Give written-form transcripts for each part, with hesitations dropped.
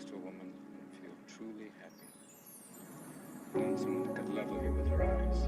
next to a woman and feel truly happy. And someone that could level you with her eyes.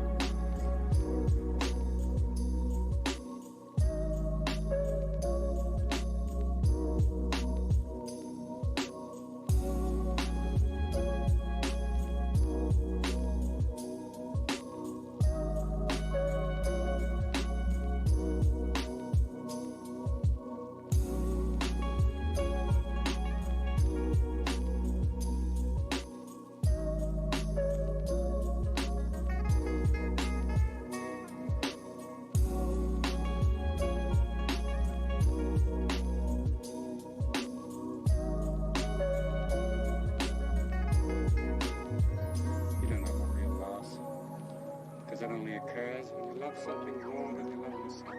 It only occurs when you love something more than you love yourself.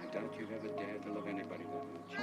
I doubt you've ever dared to love anybody that much.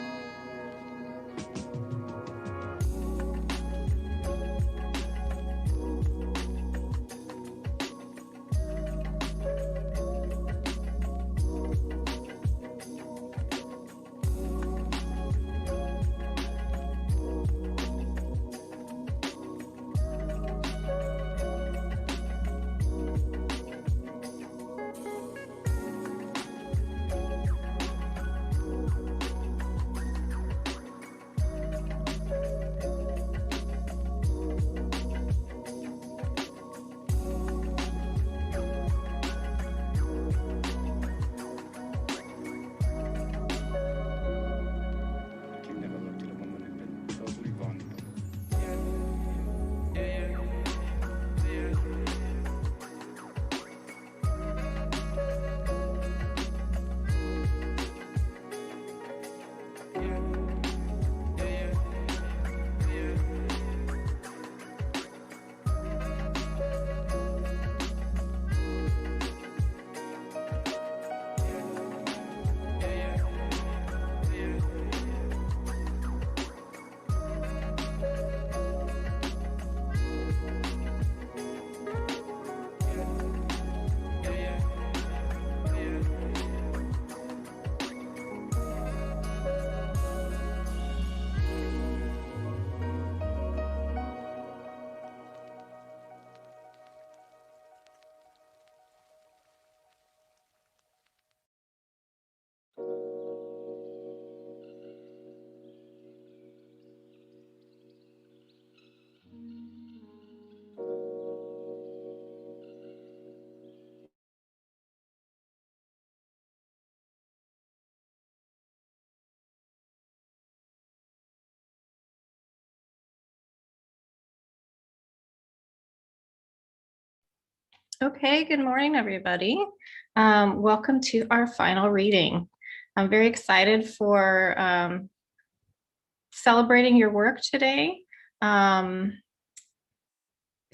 Okay, good morning, everybody. Welcome to our final reading. I'm very excited for celebrating your work today.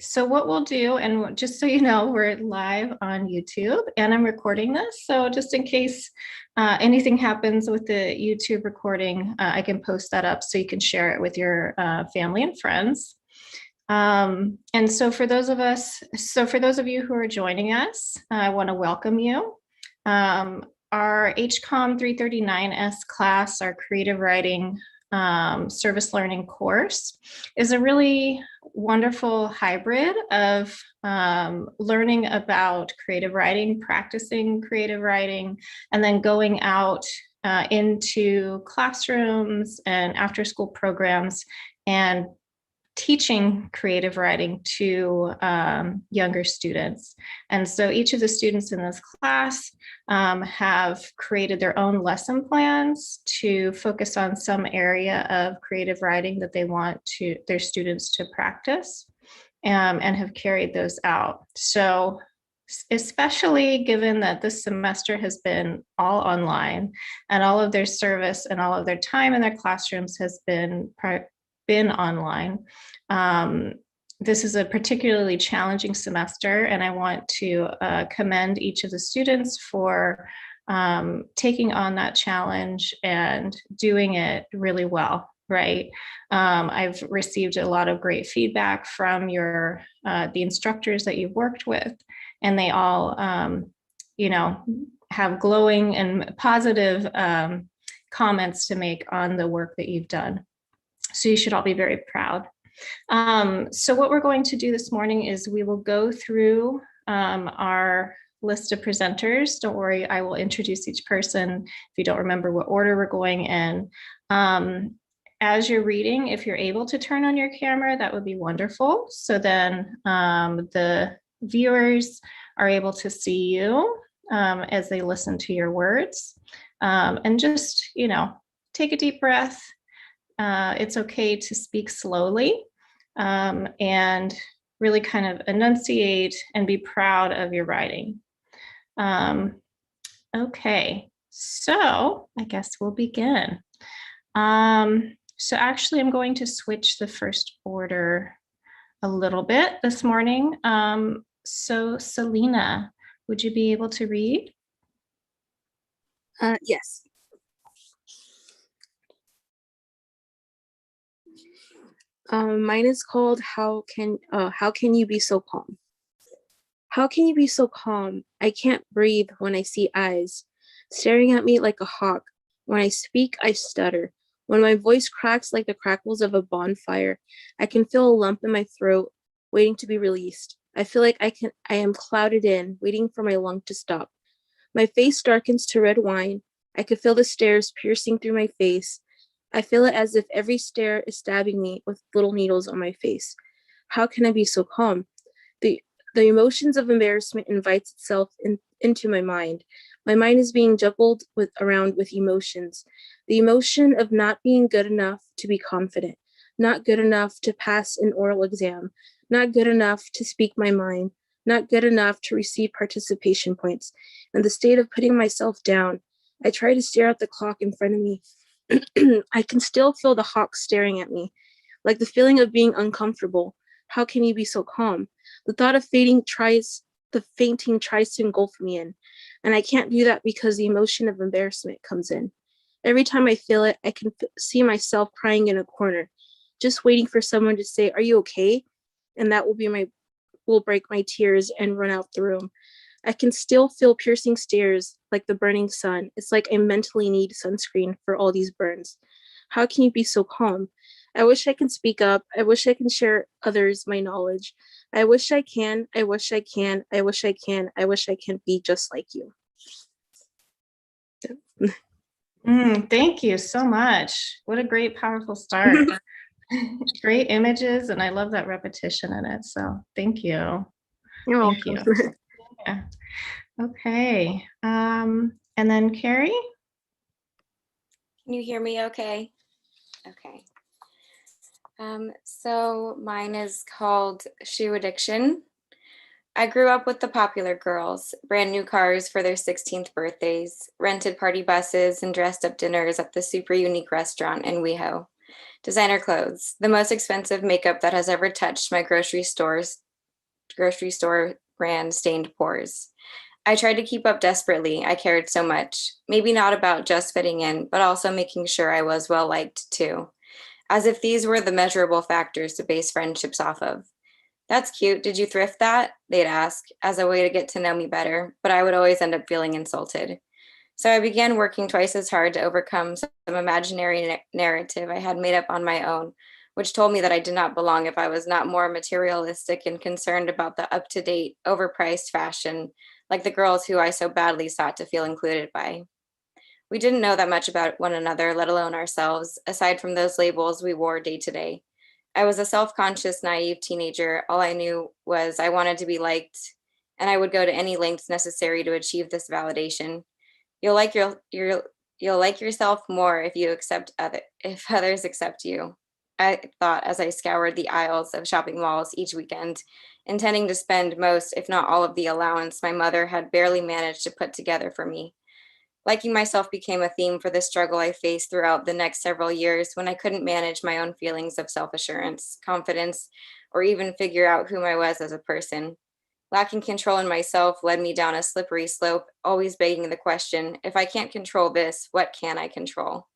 So what we'll do, and just so you know, we're live on YouTube and I'm recording this. So just in case anything happens with the YouTube recording, I can post that up so you can share it with your family and friends. And so for those of you who are joining us, I want to welcome you. Our HCOM 339S class, our creative writing service learning course, is a really wonderful hybrid of learning about creative writing, practicing creative writing, and then going out into classrooms and after school programs and teaching creative writing to younger students. And so each of the students in this class have created their own lesson plans to focus on some area of creative writing that they want their students to practice, and have carried those out. So especially given that this semester has been all online and all of their service and all of their time in their classrooms has been online. This is a particularly challenging semester, and I want to commend each of the students for taking on that challenge and doing it really well, right? I've received a lot of great feedback from the instructors that you've worked with, and they all, have glowing and positive comments to make on the work that you've done. So you should all be very proud. So what we're going to do this morning is we will go through our list of presenters. Don't worry, I will introduce each person if you don't remember what order we're going in. As you're reading, if you're able to turn on your camera, that would be wonderful. So then the viewers are able to see you as they listen to your words. And just, take a deep breath. It's okay to speak slowly and really kind of enunciate and be proud of your writing. Okay, so I guess we'll begin. So actually, I'm going to switch the first order a little bit this morning. So Selena, would you be able to read? Yes. Mine is called How Can You Be So Calm? How can you be so calm? I can't breathe when I see eyes staring at me like a hawk. When I speak, I stutter. When my voice cracks like the crackles of a bonfire, I can feel a lump in my throat waiting to be released. I feel like I am clouded in, waiting for my lung to stop. My face darkens to red wine. I could feel the stares piercing through my face. I feel it as if every stare is stabbing me with little needles on my face. How can I be so calm? The emotions of embarrassment invites itself into my mind. My mind is being juggled around with emotions. The emotion of not being good enough to be confident, not good enough to pass an oral exam, not good enough to speak my mind, not good enough to receive participation points, and the state of putting myself down. I try to stare at the clock in front of me. I can still feel the hawk staring at me, like the feeling of being uncomfortable. How can you be so calm? The thought of fainting tries to engulf me in, and I can't do that because the emotion of embarrassment comes in. Every time I feel it, I can see myself crying in a corner, just waiting for someone to say, "Are you okay?" And that will break my tears and run out the room. I can still feel piercing stares like the burning sun. It's like I mentally need sunscreen for all these burns. How can you be so calm? I wish I can speak up. I wish I can share others my knowledge. I wish I can. I wish I can. I wish I can. I wish I can be just like you. Thank you so much. What a great, powerful start. Great images, and I love that repetition in it. So thank you. You're Thank welcome. you. Yeah. Okay. And then Carrie? Can you hear me okay? Okay. So mine is called Shoe Addiction. I grew up with the popular girls, brand new cars for their 16th birthdays, rented party buses, and dressed up dinners at the super unique restaurant in WeHo. Designer clothes, the most expensive makeup that has ever touched my grocery store brand stained pores. I tried to keep up desperately. I cared so much. Maybe not about just fitting in, but also making sure I was well liked too. As if these were the measurable factors to base friendships off of. That's cute. Did you thrift that? They'd ask, as a way to get to know me better, but I would always end up feeling insulted. So I began working twice as hard to overcome some imaginary narrative I had made up on my own, which told me that I did not belong if I was not more materialistic and concerned about the up-to-date, overpriced fashion, like the girls who I so badly sought to feel included by. We didn't know that much about one another, let alone ourselves, aside from those labels we wore day to day. I was a self-conscious, naive teenager. All I knew was I wanted to be liked, and I would go to any lengths necessary to achieve this validation. You'll like you'll like yourself more if others accept you. I thought as I scoured the aisles of shopping malls each weekend, intending to spend most, if not all, of the allowance my mother had barely managed to put together for me. Liking myself became a theme for the struggle I faced throughout the next several years when I couldn't manage my own feelings of self-assurance, confidence, or even figure out who I was as a person. Lacking control in myself led me down a slippery slope, always begging the question, if I can't control this, what can I control?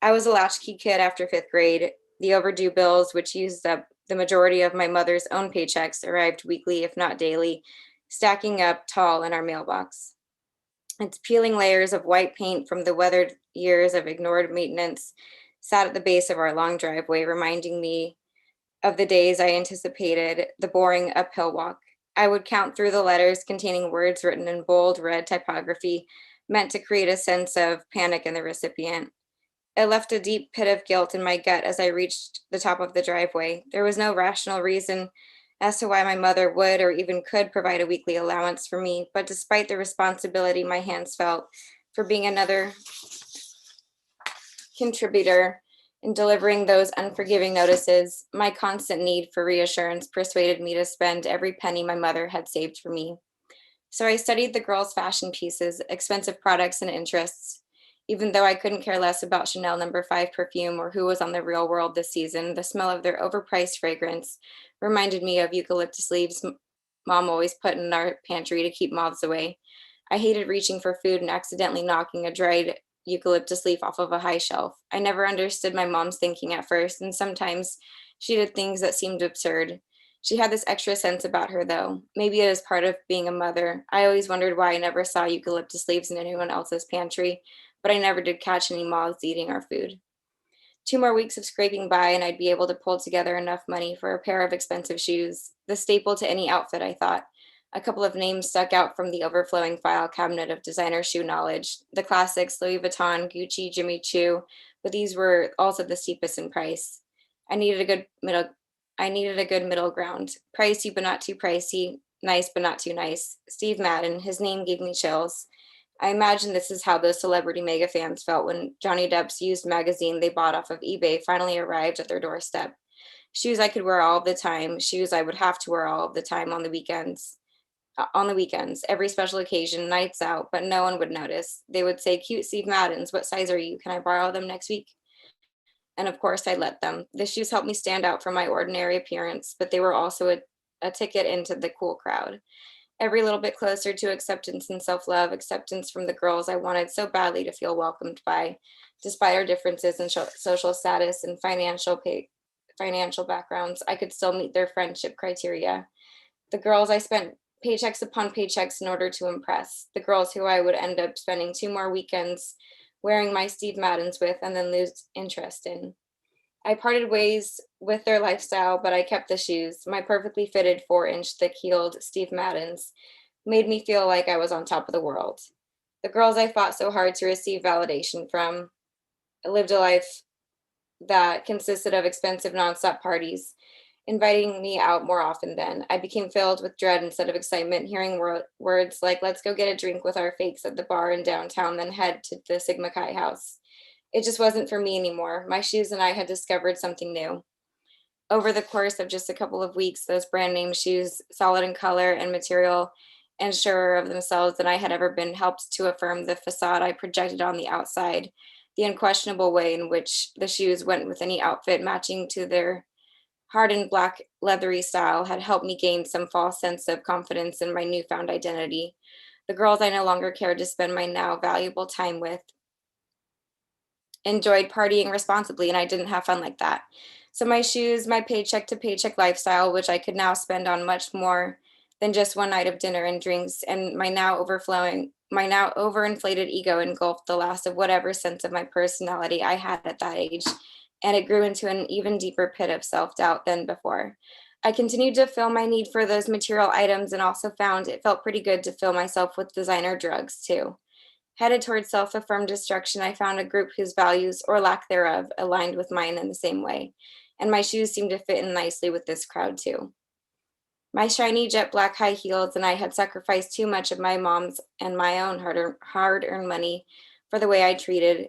I was a latchkey kid after fifth grade. The overdue bills, which used up the majority of my mother's own paychecks, arrived weekly, if not daily, stacking up tall in our mailbox. It's peeling layers of white paint from the weathered years of ignored maintenance, sat at the base of our long driveway, reminding me of the days I anticipated the boring uphill walk. I would count through the letters containing words written in bold red typography meant to create a sense of panic in the recipient. It left a deep pit of guilt in my gut as I reached the top of the driveway. There was no rational reason as to why my mother would or even could provide a weekly allowance for me, but despite the responsibility my hands felt for being another contributor in delivering those unforgiving notices, my constant need for reassurance persuaded me to spend every penny my mother had saved for me. So I studied the girls' fashion pieces, expensive products, and interests. Even though I couldn't care less about Chanel No. 5 perfume or who was on The Real World this season, the smell of their overpriced fragrance reminded me of eucalyptus leaves Mom always put in our pantry to keep moths away. I hated reaching for food and accidentally knocking a dried eucalyptus leaf off of a high shelf. I never understood my mom's thinking at first, and sometimes she did things that seemed absurd. She had this extra sense about her, though. Maybe it is part of being a mother. I always wondered why I never saw eucalyptus leaves in anyone else's pantry, but I never did catch any moths eating our food. 2 more weeks of scraping by, and I'd be able to pull together enough money for a pair of expensive shoes, the staple to any outfit, I thought. A couple of names stuck out from the overflowing file cabinet of designer shoe knowledge. The classics, Louis Vuitton, Gucci, Jimmy Choo, but these were also the steepest in price. I needed a good middle ground. Pricey but not too pricey, nice but not too nice. Steve Madden, his name gave me chills. I imagine this is how those celebrity mega fans felt when Johnny Depp's used magazine they bought off of eBay finally arrived at their doorstep. Shoes I could wear all the time, shoes I would have to wear all the time on the weekends. Every special occasion, nights out, but no one would notice. They would say, "Cute Steve Maddens, what size are you? Can I borrow them next week?" And of course, I let them. The shoes helped me stand out from my ordinary appearance, but they were also a ticket into the cool crowd. Every little bit closer to acceptance and self-love, acceptance from the girls I wanted so badly to feel welcomed by, despite our differences in social status and financial backgrounds. I could still meet their friendship criteria. The girls I spent paychecks upon paychecks in order to impress, the girls who I would end up spending 2 more weekends wearing my Steve Maddens with and then lose interest in. I parted ways with their lifestyle, but I kept the shoes. My perfectly fitted 4-inch thick-heeled Steve Maddens made me feel like I was on top of the world. The girls I fought so hard to receive validation from lived a life that consisted of expensive nonstop parties, inviting me out more often than. I became filled with dread instead of excitement, hearing words like, "Let's go get a drink with our fakes at the bar in downtown, then head to the Sigma Chi house." It just wasn't for me anymore. My shoes and I had discovered something new. Over the course of just a couple of weeks, those brand name shoes, solid in color and material, and surer of themselves than I had ever been, helped to affirm the facade I projected on the outside. The unquestionable way in which the shoes went with any outfit matching to their hardened black leathery style had helped me gain some false sense of confidence in my newfound identity. The girls I no longer cared to spend my now valuable time with enjoyed partying responsibly, and I didn't have fun like that. So my shoes, my paycheck to paycheck lifestyle, which I could now spend on much more than just one night of dinner and drinks, and my now overinflated ego engulfed the last of whatever sense of my personality I had at that age, and it grew into an even deeper pit of self-doubt than before. I continued to fill my need for those material items and also found it felt pretty good to fill myself with designer drugs too. Headed towards self-affirmed destruction, I found a group whose values, or lack thereof, aligned with mine in the same way, and my shoes seemed to fit in nicely with this crowd too. My shiny jet black high heels and I had sacrificed too much of my mom's and my own hard-earned money for the way I treated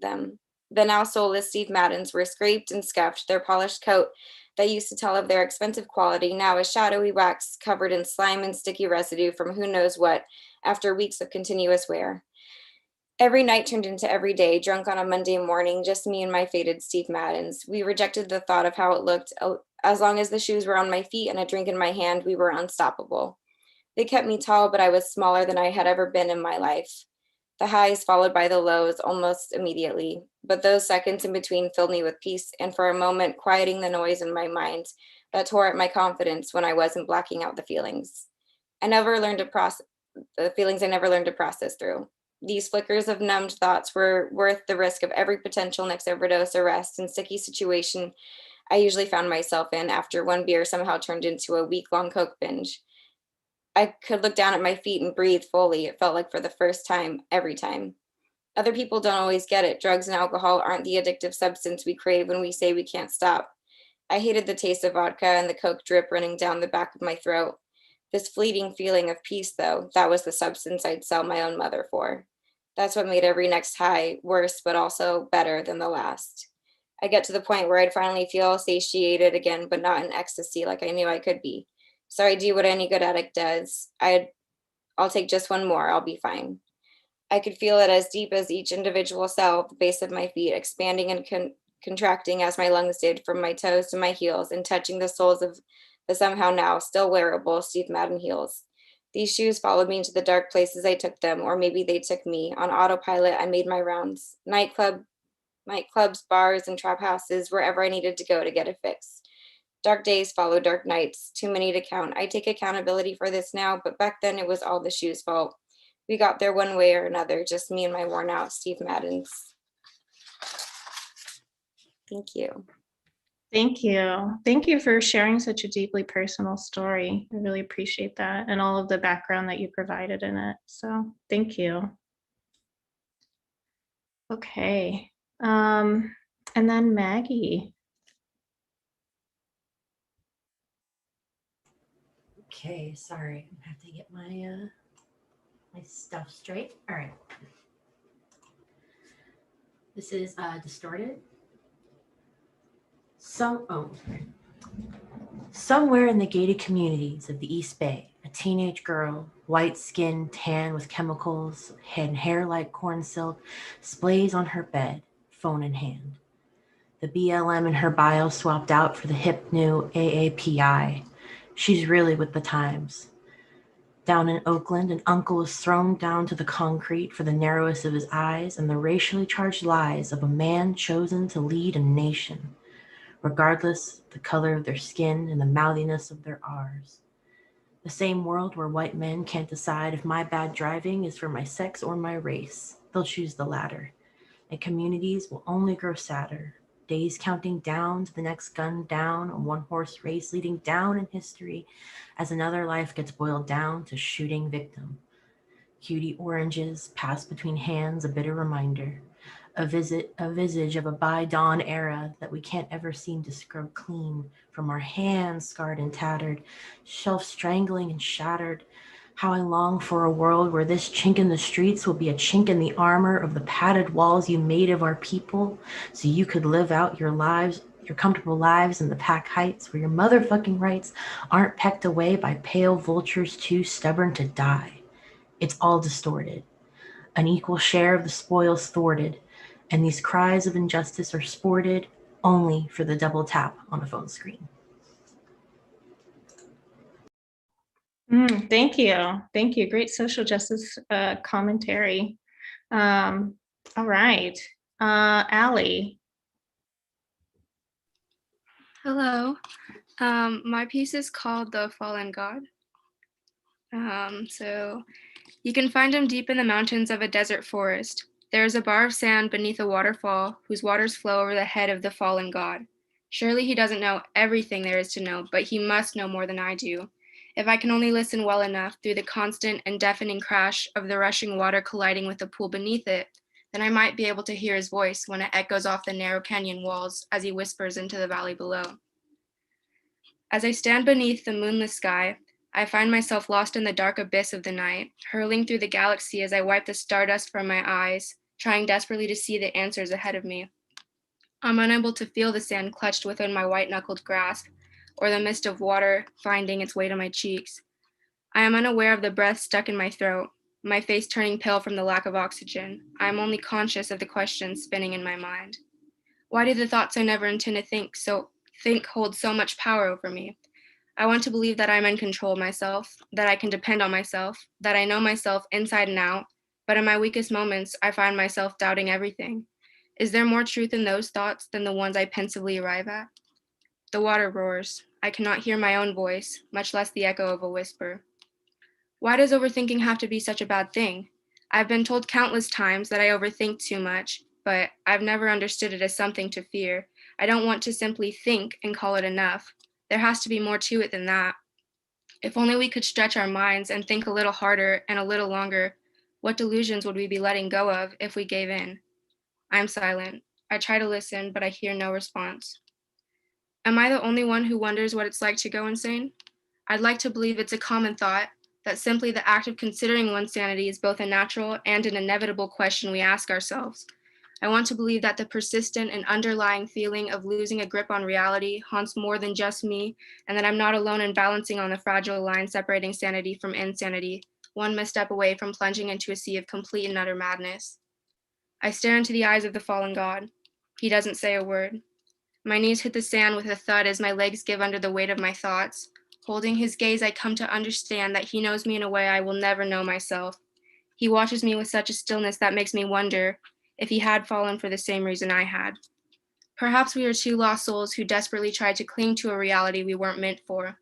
them. The now soulless Steve Maddens were scraped and scuffed, their polished coat that used to tell of their expensive quality now a shadowy wax covered in slime and sticky residue from who knows what after weeks of continuous wear. Every night turned into every day, drunk on a Monday morning, just me and my faded Steve Maddens. We rejected the thought of how it looked. As long as the shoes were on my feet and a drink in my hand, we were unstoppable. They kept me tall, but I was smaller than I had ever been in my life. The highs followed by the lows almost immediately, but those seconds in between filled me with peace and for a moment quieting the noise in my mind that tore at my confidence when I wasn't blacking out the feelings. I never learned to process through. These flickers of numbed thoughts were worth the risk of every potential next overdose, arrest, and sticky situation I usually found myself in after one beer somehow turned into a week-long coke binge. I could look down at my feet and breathe fully. It felt like for the first time, every time. Other people don't always get it. Drugs and alcohol aren't the addictive substance we crave when we say we can't stop. I hated the taste of vodka and the coke drip running down the back of my throat. This fleeting feeling of peace, though, that was the substance I'd sell my own mother for. That's what made every next high worse, but also better than the last. I get to the point where I'd finally feel satiated again, but not in ecstasy like I knew I could be. So I do what any good addict does. I'll take just one more, I'll be fine. I could feel it as deep as each individual cell at the base of my feet, expanding and contracting as my lungs did from my toes to my heels and touching the soles of the somehow now still wearable Steve Madden heels. These shoes followed me into the dark places I took them, or maybe they took me. On autopilot, I made my rounds. Nightclubs, bars, and trap houses, wherever I needed to go to get a fix. Dark days follow dark nights, too many to count. I take accountability for this now, but back then it was all the shoes' fault. We got there one way or another, just me and my worn out Steve Maddens. Thank you. Thank you. Thank you for sharing such a deeply personal story. I really appreciate that and all of the background that you provided in it. So thank you. Okay. And then Maggie. Okay, sorry. I have to get my my stuff straight. All right. This is distorted. Somewhere in the gated communities of the East Bay, a teenage girl, white skin, tan with chemicals, and hair like corn silk, splays on her bed, phone in hand. The BLM in her bio swapped out for the hip new AAPI. She's really with the times. Down in Oakland, an uncle is thrown down to the concrete for the narrowest of his eyes and the racially charged lies of a man chosen to lead a nation, regardless the color of their skin and the mouthiness of their R's. The same world where white men can't decide if my bad driving is for my sex or my race. They'll choose the latter. And communities will only grow sadder. Days counting down to the next gun down, a one-horse race leading down in history as another life gets boiled down to shooting victim. Cutie oranges pass between hands, a bitter reminder. A visage of a bygone era that we can't ever seem to scrub clean from our hands scarred and tattered, shelf strangling and shattered. How I long for a world where this chink in the streets will be a chink in the armor of the padded walls you made of our people, so you could live out your lives, your comfortable lives in the pack heights where your motherfucking rights aren't pecked away by pale vultures too stubborn to die. It's all distorted. An equal share of the spoils thwarted, and these cries of injustice are sported only for the double tap on a phone screen. Thank you. Thank you. Great social justice commentary. All right. Allie. Hello. My piece is called The Fallen God. So you can find him deep in the mountains of a desert forest. There is a bar of sand beneath a waterfall whose waters flow over the head of the fallen god. Surely he doesn't know everything there is to know, but he must know more than I do. If I can only listen well enough through the constant and deafening crash of the rushing water colliding with the pool beneath it, then I might be able to hear his voice when it echoes off the narrow canyon walls as he whispers into the valley below. As I stand beneath the moonless sky, I find myself lost in the dark abyss of the night, hurling through the galaxy as I wipe the stardust from my eyes, trying desperately to see the answers ahead of me. I'm unable to feel the sand clutched within my white-knuckled grasp, or the mist of water finding its way to my cheeks. I am unaware of the breath stuck in my throat, my face turning pale from the lack of oxygen. I am only conscious of the questions spinning in my mind. Why do the thoughts I never intend to think hold so much power over me? I want to believe that I'm in control of myself, that I can depend on myself, that I know myself inside and out, but in my weakest moments, I find myself doubting everything. Is there more truth in those thoughts than the ones I pensively arrive at? The water roars. I cannot hear my own voice, much less the echo of a whisper. Why does overthinking have to be such a bad thing? I've been told countless times that I overthink too much, but I've never understood it as something to fear. I don't want to simply think and call it enough. There has to be more to it than that. If only we could stretch our minds and think a little harder and a little longer, what delusions would we be letting go of if we gave in? I'm silent. I try to listen, but I hear no response. Am I the only one who wonders what it's like to go insane? I'd like to believe it's a common thought, that simply the act of considering one's sanity is both a natural and an inevitable question we ask ourselves. I want to believe that the persistent and underlying feeling of losing a grip on reality haunts more than just me, and that I'm not alone in balancing on the fragile line separating sanity from insanity, one misstep away from plunging into a sea of complete and utter madness. I stare into the eyes of the fallen god. He doesn't say a word. My knees hit the sand with a thud as my legs give under the weight of my thoughts. Holding his gaze, I come to understand that he knows me in a way I will never know myself. He watches me with such a stillness that makes me wonder if he had fallen for the same reason I had. Perhaps we are two lost souls who desperately tried to cling to a reality we weren't meant for.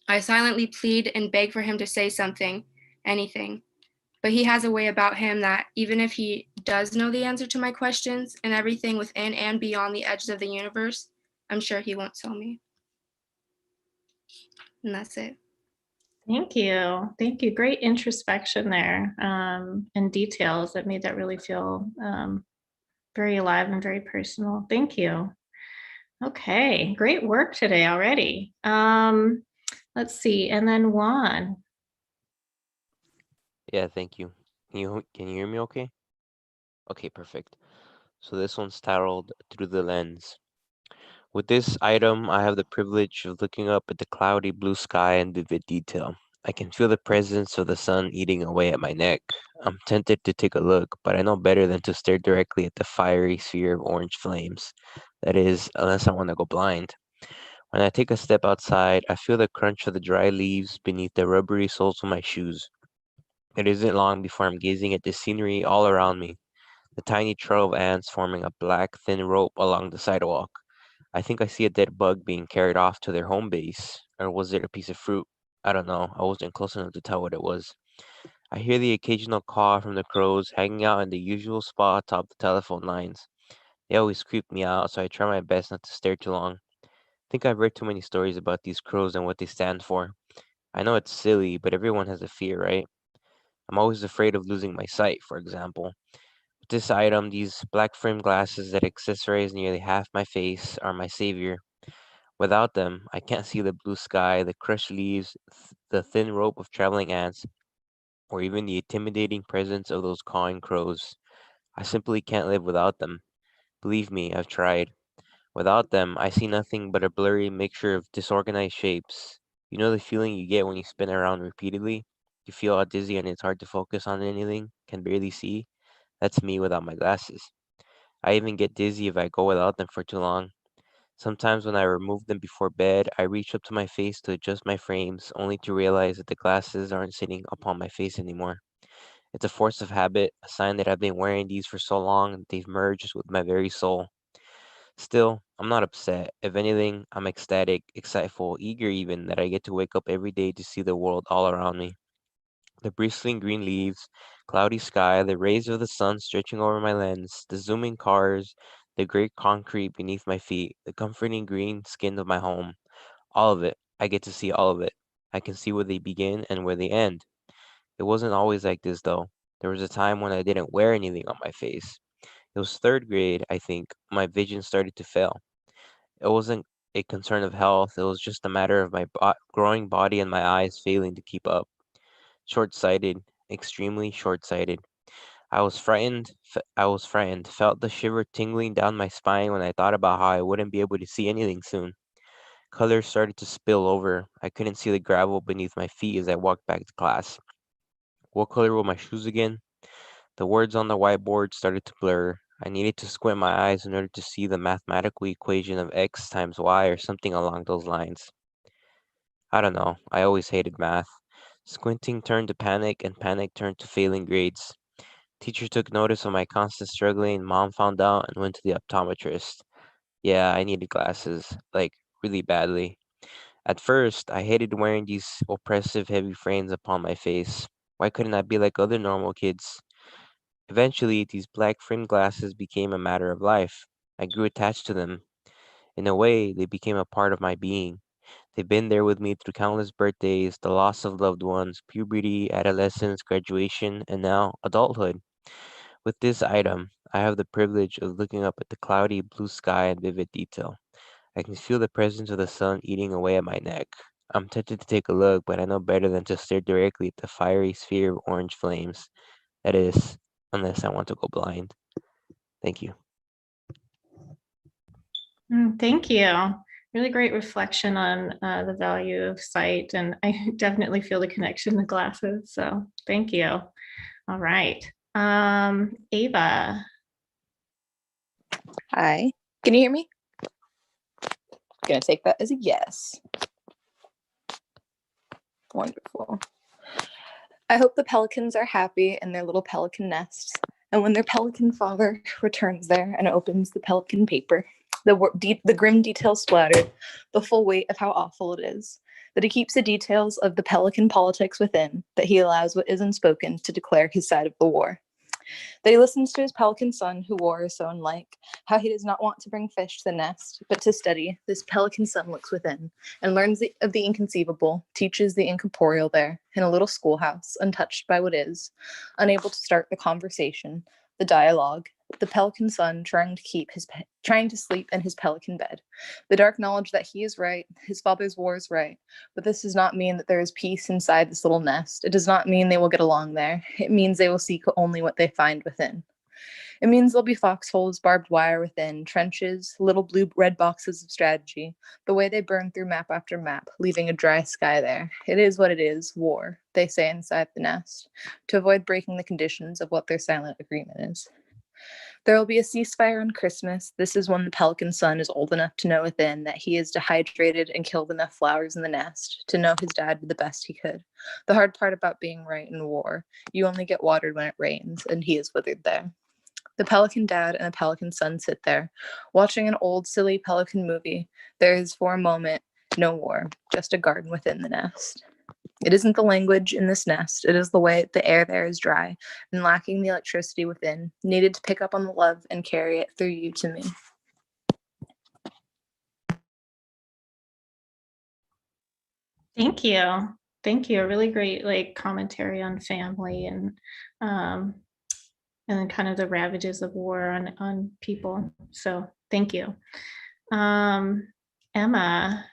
I silently plead and beg for him to say something, anything. But he has a way about him that, even if he does know the answer to my questions and everything within and beyond the edges of the universe, I'm sure he won't tell me. And that's it. Thank you. Thank you. Great introspection there, and details that made that really feel very alive and very personal. Thank you. Okay, great work today already. Let's see, and then Juan. Yeah, thank you. Can you hear me okay? Okay, perfect. So this one's titled Through the Lens. With this item, I have the privilege of looking up at the cloudy blue sky in vivid detail. I can feel the presence of the sun eating away at my neck. I'm tempted to take a look, but I know better than to stare directly at the fiery sphere of orange flames. That is, unless I want to go blind. When I take a step outside, I feel the crunch of the dry leaves beneath the rubbery soles of my shoes. It isn't long before I'm gazing at the scenery all around me. The tiny trail of ants forming a black, thin rope along the sidewalk. I think I see a dead bug being carried off to their home base. Or was it a piece of fruit? I don't know. I wasn't close enough to tell what it was. I hear the occasional caw from the crows hanging out in the usual spot atop the telephone lines. They always creep me out, so I try my best not to stare too long. I think I've read too many stories about these crows and what they stand for. I know it's silly, but everyone has a fear, right? I'm always afraid of losing my sight, for example. With this item, these black frame glasses that accessorize nearly half my face are my savior. Without them, I can't see the blue sky, the crushed leaves, the thin rope of traveling ants, or even the intimidating presence of those cawing crows. I simply can't live without them. Believe me, I've tried. Without them, I see nothing but a blurry mixture of disorganized shapes. You know the feeling you get when you spin around repeatedly? You feel all dizzy and it's hard to focus on anything, can barely see? That's me without my glasses. I even get dizzy if I go without them for too long. Sometimes when I remove them before bed, I reach up to my face to adjust my frames, only to realize that the glasses aren't sitting upon my face anymore. It's a force of habit, a sign that I've been wearing these for so long that they've merged with my very soul. Still, I'm not upset. If anything, I'm ecstatic, exciteful, eager even that I get to wake up every day to see the world all around me. The bristling green leaves, cloudy sky, the rays of the sun stretching over my lens, the zooming cars, the gray concrete beneath my feet, the comforting green skin of my home. All of it. I get to see all of it. I can see where they begin and where they end. It wasn't always like this, though. There was a time when I didn't wear anything on my face. It was third grade, I think. My vision started to fail. It wasn't a concern of health. It was just a matter of my growing body and my eyes failing to keep up. Short-sighted, extremely short-sighted. I was frightened, felt the shiver tingling down my spine when I thought about how I wouldn't be able to see anything soon. Colors started to spill over. I couldn't see the gravel beneath my feet as I walked back to class. What color were my shoes again? The words on the whiteboard started to blur. I needed to squint my eyes in order to see the mathematical equation of x times y or something along those lines. I don't know. I always hated math. Squinting turned to panic, and panic turned to failing grades. Teacher took notice of my constant struggling. Mom found out and went to the optometrist. Yeah, I needed glasses, like really badly. At first, I hated wearing these oppressive heavy frames upon my face. Why couldn't I be like other normal kids? Eventually, these black framed glasses became a matter of life. I grew attached to them. In a way, they became a part of my being. They've been there with me through countless birthdays, the loss of loved ones, puberty, adolescence, graduation, and now adulthood. With this item, I have the privilege of looking up at the cloudy blue sky in vivid detail. I can feel the presence of the sun eating away at my neck. I'm tempted to take a look, but I know better than to stare directly at the fiery sphere of orange flames. That is, unless I want to go blind. Thank you. Thank you. Really great reflection on the value of sight. And I definitely feel the connection to glasses. So thank you. All right. Ava. Hi. Can you hear me? Gonna take that as a yes. Wonderful. I hope the pelicans are happy in their little pelican nests. And when their pelican father returns there and opens the pelican paper, the grim details splattered, the full weight of how awful it is, that he keeps the details of the pelican politics within, that he allows what is unspoken to declare his side of the war. That he listens to his pelican son, who war is so unlike, how he does not want to bring fish to the nest, but to study. This pelican son looks within and learns of the inconceivable, teaches the incorporeal there, in a little schoolhouse, untouched by what is, unable to start the conversation, the dialogue, the pelican son trying to sleep in his pelican bed. The dark knowledge that he is right, his father's war is right, but this does not mean that there is peace inside this little nest. It does not mean they will get along there. It means they will seek only what they find within. It means there'll be foxholes, barbed wire within, trenches, little blue-red boxes of strategy, the way they burn through map after map, leaving a dry sky there. It is what it is, war, they say inside the nest, to avoid breaking the conditions of what their silent agreement is. There will be a ceasefire on Christmas. This is when the pelican son is old enough to know within that he is dehydrated and killed enough flowers in the nest to know his dad did the best he could. The hard part about being right in war, you only get watered when it rains, and he is withered there. The pelican dad and the pelican son sit there, watching an old, silly pelican movie. There is, for a moment, no war, just a garden within the nest. It isn't the language in this nest. It is the way the air there is dry and lacking the electricity within, needed to pick up on the love and carry it through you to me. Thank you. Thank you. A really great commentary on family and then kind of the ravages of war on people. So thank you. Emma.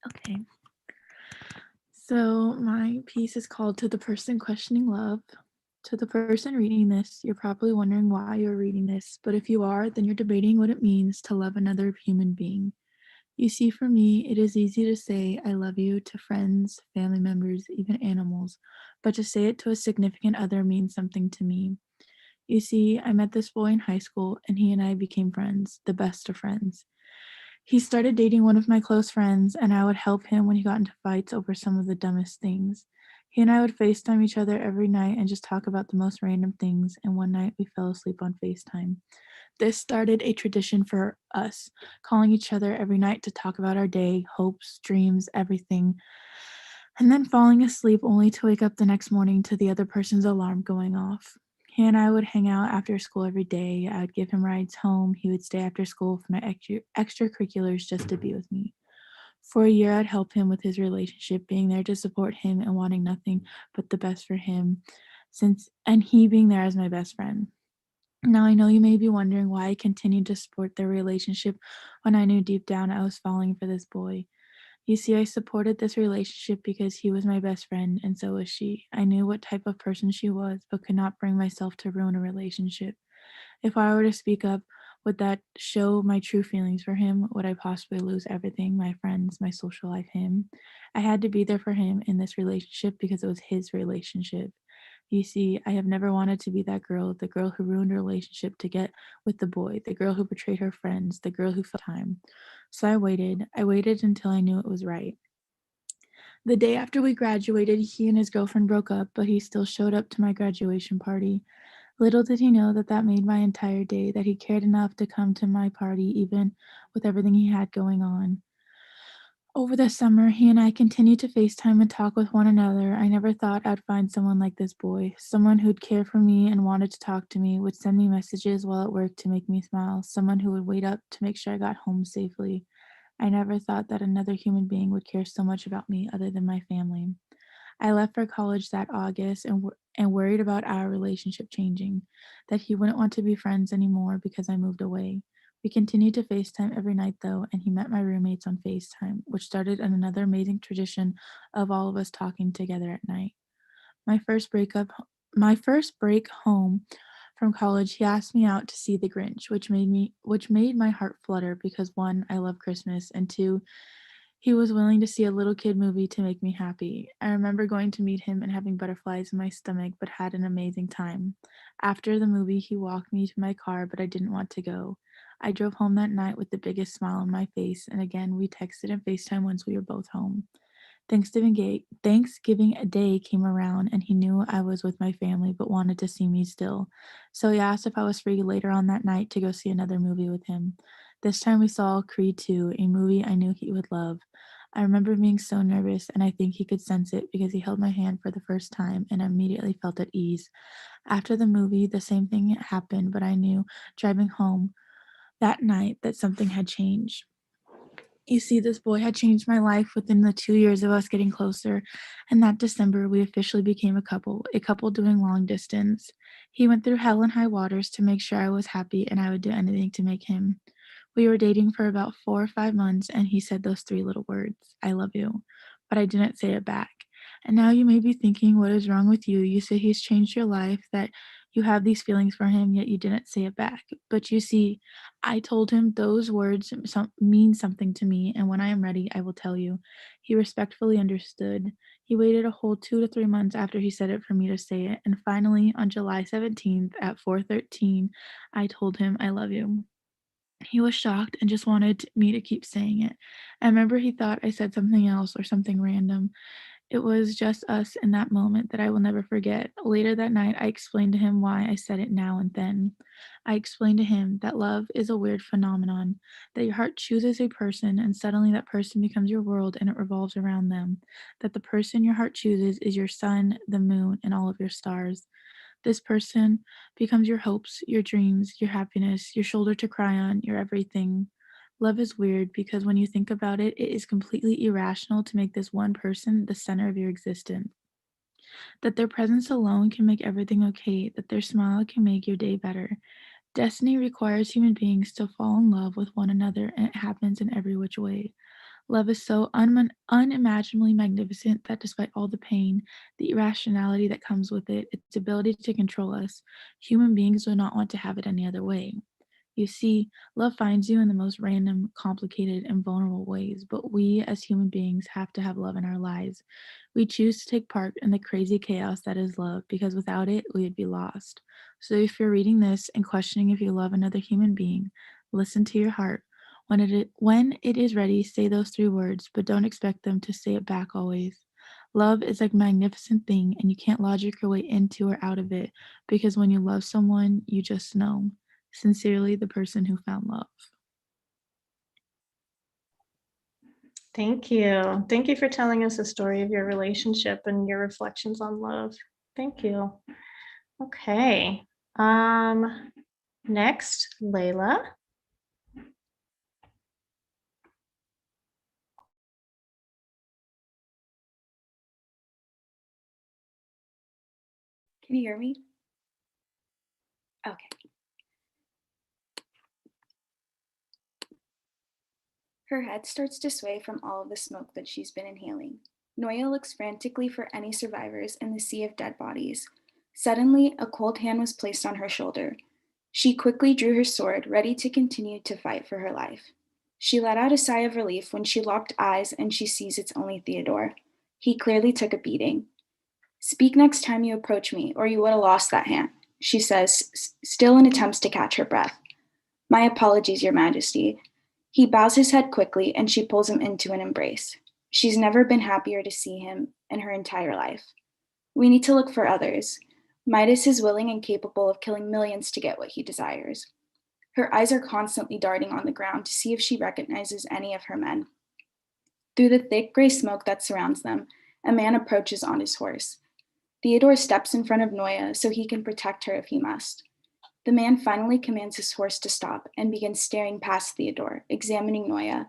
Okay. So my piece is called To the Person Questioning Love. To the person reading this, you're probably wondering why you're reading this, but if you are, then you're debating what it means to love another human being. You see, for me, it is easy to say I love you to friends, family members, even animals, but to say it to a significant other means something to me. You see, I met this boy in high school, and he and I became friends, the best of friends. He started dating one of my close friends, and I would help him when he got into fights over some of the dumbest things. He and I would FaceTime each other every night and just talk about the most random things, and one night we fell asleep on FaceTime. This started a tradition for us, calling each other every night to talk about our day, hopes, dreams, everything, and then falling asleep only to wake up the next morning to the other person's alarm going off. He and I would hang out after school every day. I would give him rides home. He would stay after school for my extracurriculars just to be with me. For a year, I'd help him with his relationship, being there to support him and wanting nothing but the best for him, and he being there as my best friend. Now, I know you may be wondering why I continued to support their relationship when I knew deep down I was falling for this boy. You see, I supported this relationship because he was my best friend, and so was she. I knew what type of person she was, but could not bring myself to ruin a relationship. If I were to speak up, would that show my true feelings for him? Would I possibly lose everything, my friends, my social life, him? I had to be there for him in this relationship because it was his relationship. You see, I have never wanted to be that girl, the girl who ruined a relationship to get with the boy, the girl who betrayed her friends, the girl who fell time. So I waited until I knew it was right. The day after we graduated, he and his girlfriend broke up, but he still showed up to my graduation party. Little did he know that that made my entire day, that he cared enough to come to my party even with everything he had going on. Over the summer, he and I continued to FaceTime and talk with one another. I never thought I'd find someone like this boy, someone who'd care for me and wanted to talk to me, would send me messages while at work to make me smile, someone who would wait up to make sure I got home safely. I never thought that another human being would care so much about me other than my family. I left for college that August and worried about our relationship changing, that he wouldn't want to be friends anymore because I moved away. We continued to FaceTime every night though, and he met my roommates on FaceTime, which started another amazing tradition of all of us talking together at night. My first breakup my first break home from college, he asked me out to see The Grinch, which made my heart flutter because one, I love Christmas, and two, he was willing to see a little kid movie to make me happy. I remember going to meet him and having butterflies in my stomach, but had an amazing time. After the movie, he walked me to my car, but I didn't want to go. I drove home that night with the biggest smile on my face, and again, we texted and FaceTime once we were both home. Thanksgiving Day came around, and he knew I was with my family but wanted to see me still. So he asked if I was free later on that night to go see another movie with him. This time we saw Creed 2, a movie I knew he would love. I remember being so nervous, and I think he could sense it because he held my hand for the first time, and I immediately felt at ease. After the movie, the same thing happened, but I knew driving home that night that something had changed. You see, this boy had changed my life within the 2 years of us getting closer, and that December we officially became a couple doing long distance. He went through hell and high waters to make sure I was happy, and I would do anything to make him. We were dating for about 4 or 5 months, and he said those three little words, I love you, but I didn't say it back. And now you may be thinking, what is wrong with you? You say he's changed your life, that you have these feelings for him, yet you didn't say it back. But you see, I told him those words mean something to me, and when I am ready, I will tell you. He respectfully understood. He waited a whole 2 to 3 months after he said it for me to say it, and finally, on July 17th at 4:13, I told him I love you. He was shocked and just wanted me to keep saying it. I remember he thought I said something else or something random. It was just us in that moment that I will never forget. Later that night, I explained to him why I said it now and then. I explained to him that love is a weird phenomenon, that your heart chooses a person and suddenly that person becomes your world and it revolves around them, that the person your heart chooses is your sun, the moon, and all of your stars. This person becomes your hopes, your dreams, your happiness, your shoulder to cry on, your everything. Love is weird because when you think about it, it is completely irrational to make this one person the center of your existence. That their presence alone can make everything okay, that their smile can make your day better. Destiny requires human beings to fall in love with one another, and it happens in every which way. Love is so unimaginably magnificent that despite all the pain, the irrationality that comes with it, its ability to control us, human beings do not want to have it any other way. You see, love finds you in the most random, complicated, and vulnerable ways, but we as human beings have to have love in our lives. We choose to take part in the crazy chaos that is love because without it, we would be lost. So if you're reading this and questioning if you love another human being, listen to your heart. When it is ready, say those three words, but don't expect them to say it back always. Love is a magnificent thing, and you can't logic your way into or out of it because when you love someone, you just know. Sincerely, the person who found love. Thank you. Thank you for telling us the story of your relationship and your reflections on love. Thank you. Okay. Next, Layla. Can you hear me? Okay. Her head starts to sway from all of the smoke that she's been inhaling. Noya looks frantically for any survivors in the sea of dead bodies. Suddenly, a cold hand was placed on her shoulder. She quickly drew her sword, ready to continue to fight for her life. She let out a sigh of relief when she locked eyes and she sees it's only Theodore. He clearly took a beating. Speak next time you approach me, or you would have lost that hand, she says, still in attempts to catch her breath. My apologies, Your Majesty. He bows his head quickly and she pulls him into an embrace. She's never been happier to see him in her entire life. We need to look for others. Midas is willing and capable of killing millions to get what he desires. Her eyes are constantly darting on the ground to see if she recognizes any of her men. Through the thick gray smoke that surrounds them, a man approaches on his horse. Theodore steps in front of Noya so he can protect her if he must. The man finally commands his horse to stop and begins staring past Theodore, examining Noya.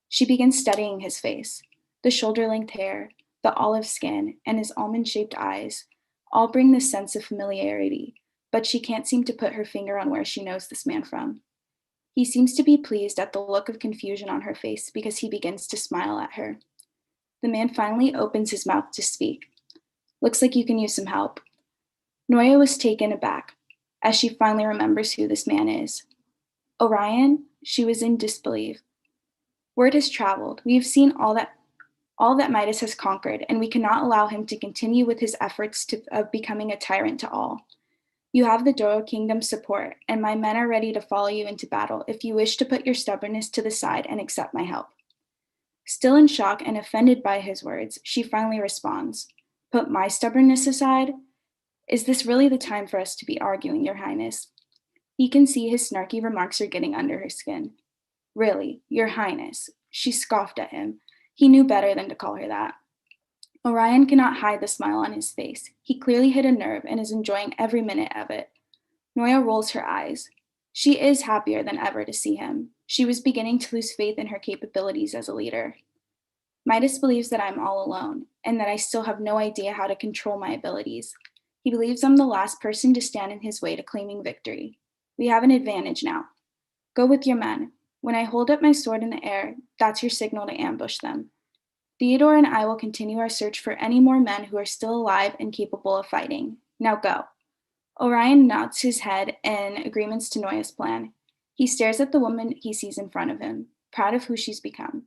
She begins studying his face. The shoulder-length hair, the olive skin, and his almond-shaped eyes all bring this sense of familiarity, but she can't seem to put her finger on where she knows this man from. He seems to be pleased at the look of confusion on her face because he begins to smile at her. The man finally opens his mouth to speak. Looks like you can use some help. Noya was taken aback as she finally remembers who this man is. Orion? She was in disbelief. Word has traveled. We have seen all that Midas has conquered, and we cannot allow him to continue with his efforts of becoming a tyrant to all. You have the Doro Kingdom's support, and my men are ready to follow you into battle if you wish to put your stubbornness to the side and accept my help. Still in shock and offended by his words, she finally responds, Put my stubbornness aside? Is this really the time for us to be arguing, Your Highness? He can see his snarky remarks are getting under her skin. Really, Your Highness. She scoffed at him. He knew better than to call her that. Orion cannot hide the smile on his face. He clearly hit a nerve and is enjoying every minute of it. Noya rolls her eyes. She is happier than ever to see him. She was beginning to lose faith in her capabilities as a leader. Midas believes that I'm all alone, and that I still have no idea how to control my abilities. He believes I'm the last person to stand in his way to claiming victory. We have an advantage now. Go with your men. When I hold up my sword in the air, that's your signal to ambush them. Theodore and I will continue our search for any more men who are still alive and capable of fighting. Now go. Orion nods his head in agreement to Noya's plan. He stares at the woman he sees in front of him, proud of who she's become.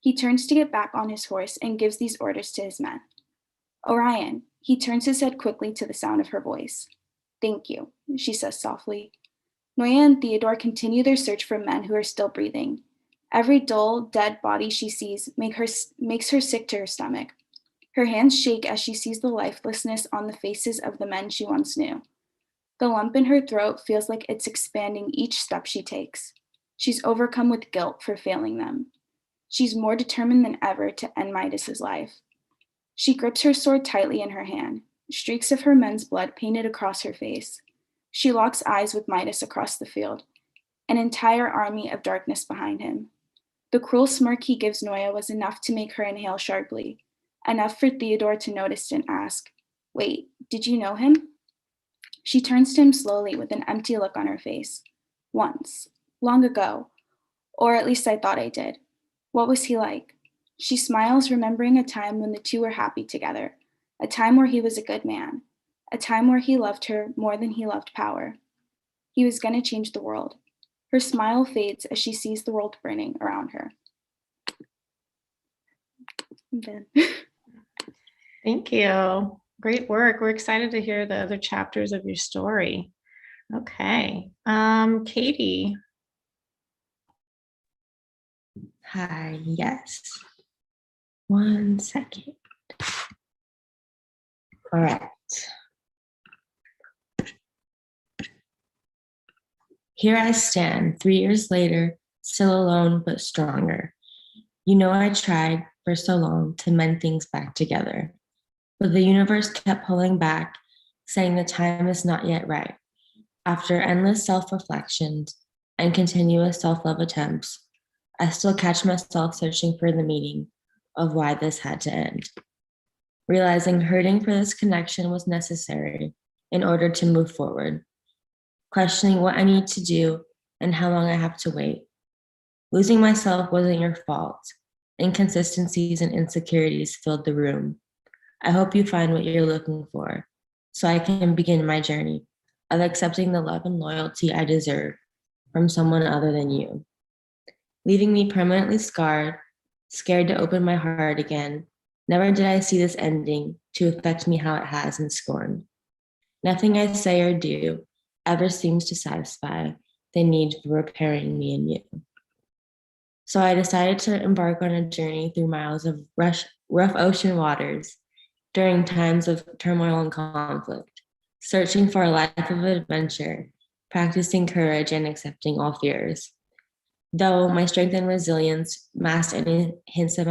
He turns to get back on his horse and gives these orders to his men. Orion, he turns his head quickly to the sound of her voice. Thank you, she says softly. Noya and Theodore continue their search for men who are still breathing. Every dull, dead body she sees makes her sick to her stomach. Her hands shake as she sees the lifelessness on the faces of the men she once knew. The lump in her throat feels like it's expanding each step she takes. She's overcome with guilt for failing them. She's more determined than ever to end Midas's life. She grips her sword tightly in her hand, streaks of her men's blood painted across her face. She locks eyes with Midas across the field, an entire army of darkness behind him. The cruel smirk he gives Noya was enough to make her inhale sharply, enough for Theodore to notice and ask, Wait, did you know him? She turns to him slowly with an empty look on her face. Once, long ago, or at least I thought I did. What was he like? She smiles, remembering a time when the two were happy together, a time where he was a good man, a time where he loved her more than he loved power. He was going to change the world. Her smile fades as she sees the world burning around her. I'm done. Thank you. Great work. We're excited to hear the other chapters of your story. Okay. Katie. Hi, yes. 1 second. All right. Here I stand, 3 years later, still alone but stronger. You know, I tried for so long to mend things back together, but the universe kept pulling back, saying the time is not yet right. After endless self-reflections and continuous self-love attempts, I still catch myself searching for the meaning of why this had to end. Realizing hurting for this connection was necessary in order to move forward. Questioning what I need to do and how long I have to wait. Losing myself wasn't your fault. Inconsistencies and insecurities filled the room. I hope you find what you're looking for, so I can begin my journey of accepting the love and loyalty I deserve from someone other than you. Leaving me permanently scarred, scared to open my heart again, never did I see this ending to affect me how it has in scorn. Nothing I say or do ever seems to satisfy the need for repairing me and you. So I decided to embark on a journey through miles of rough ocean waters during times of turmoil and conflict, searching for a life of adventure, practicing courage and accepting all fears. though my strength and resilience masked any hints of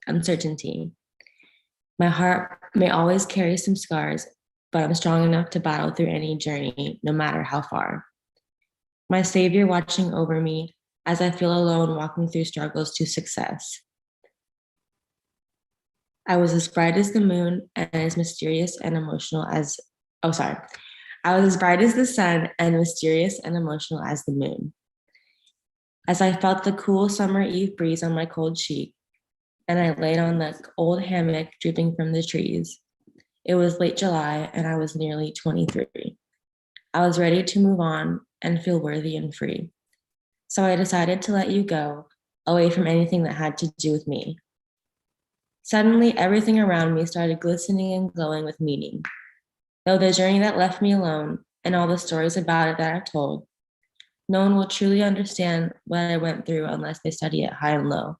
uncertainty. My heart may always carry some scars, but I'm strong enough to battle through any journey, no matter how far. My Savior watching over me as I feel alone walking through struggles to success. I was as bright as the moon and as mysterious and emotional as, I was as bright as the sun and mysterious and emotional as the moon. As I felt the cool summer eve breeze on my cold cheek, and I laid on the old hammock drooping from the trees. It was late July and I was nearly 23. I was ready to move on and feel worthy and free. So I decided to let you go, away from anything that had to do with me. Suddenly, everything around me started glistening and glowing with meaning. Though the journey that left me alone and all the stories about it that I've told, no one will truly understand what I went through unless they study it high and low.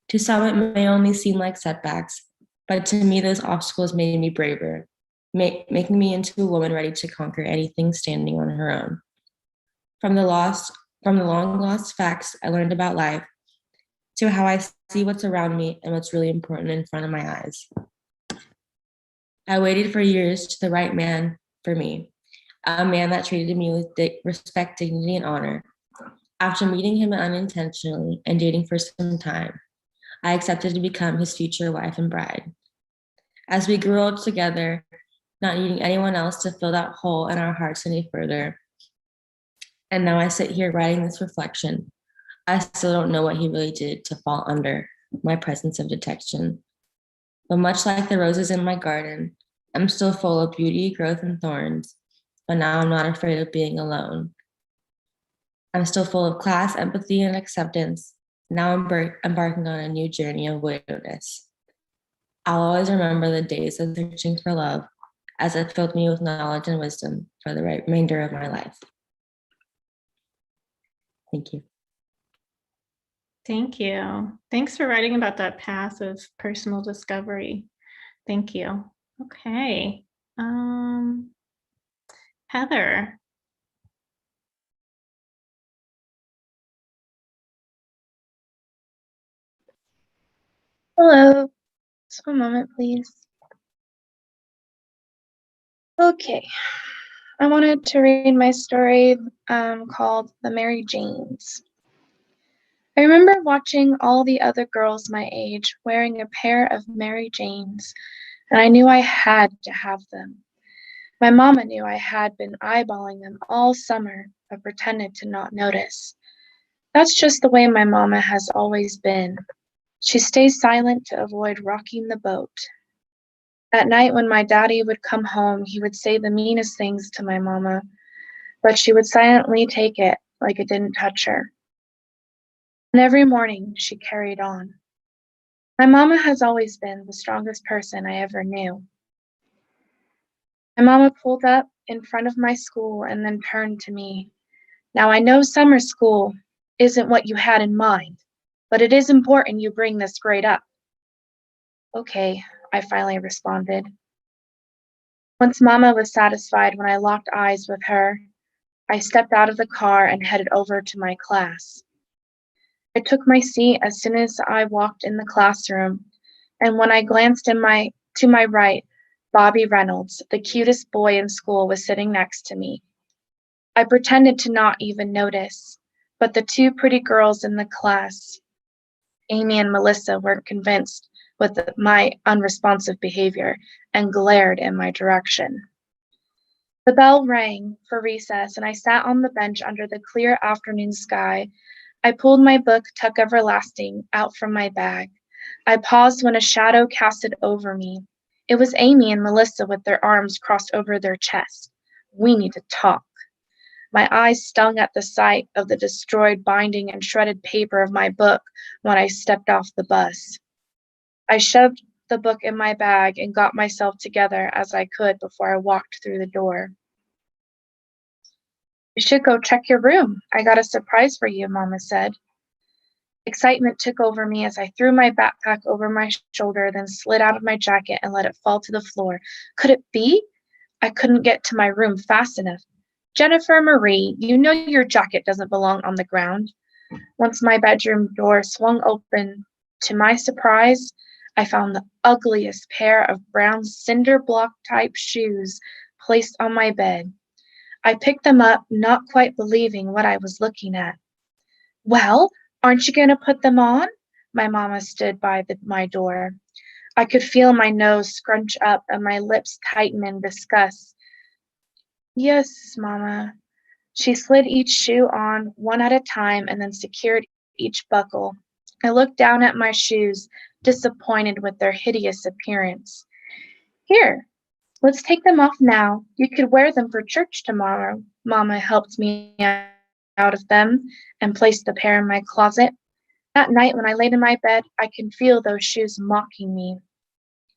To some, it may only seem like setbacks, but to me, those obstacles made me braver, making me into a woman ready to conquer anything standing on her own. From the long lost facts I learned about life, to how I see what's around me and what's really important in front of my eyes. I waited for years to the right man for me, a man that treated me with respect, dignity, and honor. After meeting him unintentionally and dating for some time, I accepted to become his future wife and bride. As we grew old together, not needing anyone else to fill that hole in our hearts any further, and now I sit here writing this reflection, I still don't know what he really did to fall under my presence of detection. But much like the roses in my garden, I'm still full of beauty, growth, and thorns, but now I'm not afraid of being alone. I'm still full of class, empathy, and acceptance. Now I'm embarking on a new journey of widowedness. I'll always remember the days of searching for love as it filled me with knowledge and wisdom for the remainder of my life. Thank you. Thank you. Thanks for writing about that path of personal discovery. Thank you. Okay. Heather. Hello. Just one moment, please. Okay. I wanted to read my story called The Mary Janes. I remember watching all the other girls my age wearing a pair of Mary Janes, and I knew I had to have them. My mama knew I had been eyeballing them all summer, but pretended to not notice. That's just the way my mama has always been. She stays silent to avoid rocking the boat. At night when my daddy would come home, he would say the meanest things to my mama, but she would silently take it like it didn't touch her. And every morning she carried on. My mama has always been the strongest person I ever knew. My mama pulled up in front of my school and then turned to me. Now I know summer school isn't what you had in mind, but it is important you bring this grade up. Okay, I finally responded. Once Mama was satisfied when I locked eyes with her, I stepped out of the car and headed over to my class. I took my seat as soon as I walked in the classroom, and when I glanced to my right, Bobby Reynolds, the cutest boy in school, was sitting next to me. I pretended to not even notice, but the two pretty girls in the class, Amy and Melissa, weren't convinced with my unresponsive behavior and glared in my direction. The bell rang for recess, and I sat on the bench under the clear afternoon sky. I pulled my book, Tuck Everlasting, out from my bag. I paused when a shadow casted over me. It was Amy and Melissa with their arms crossed over their chests. We need to talk. My eyes stung at the sight of the destroyed binding and shredded paper of my book when I stepped off the bus. I shoved the book in my bag and got myself together as I could before I walked through the door. You should go check your room. I got a surprise for you, Mama said. Excitement took over me as I threw my backpack over my shoulder, then slid out of my jacket and let it fall to the floor. Could it be? I couldn't get to my room fast enough. Jennifer Marie, you know your jacket doesn't belong on the ground. Once my bedroom door swung open, to my surprise, I found the ugliest pair of brown cinder block type shoes placed on my bed. I picked them up, not quite believing what I was looking at. Well, aren't you going to put them on? My mama stood by my door. I could feel my nose scrunch up and my lips tighten in disgust. Yes, Mama. She slid each shoe on one at a time and then secured each buckle. I looked down at my shoes, disappointed with their hideous appearance. Here, let's take them off now. You could wear them for church tomorrow. Mama helped me out of them and placed the pair in my closet. That night when I laid in my bed, I could feel those shoes mocking me.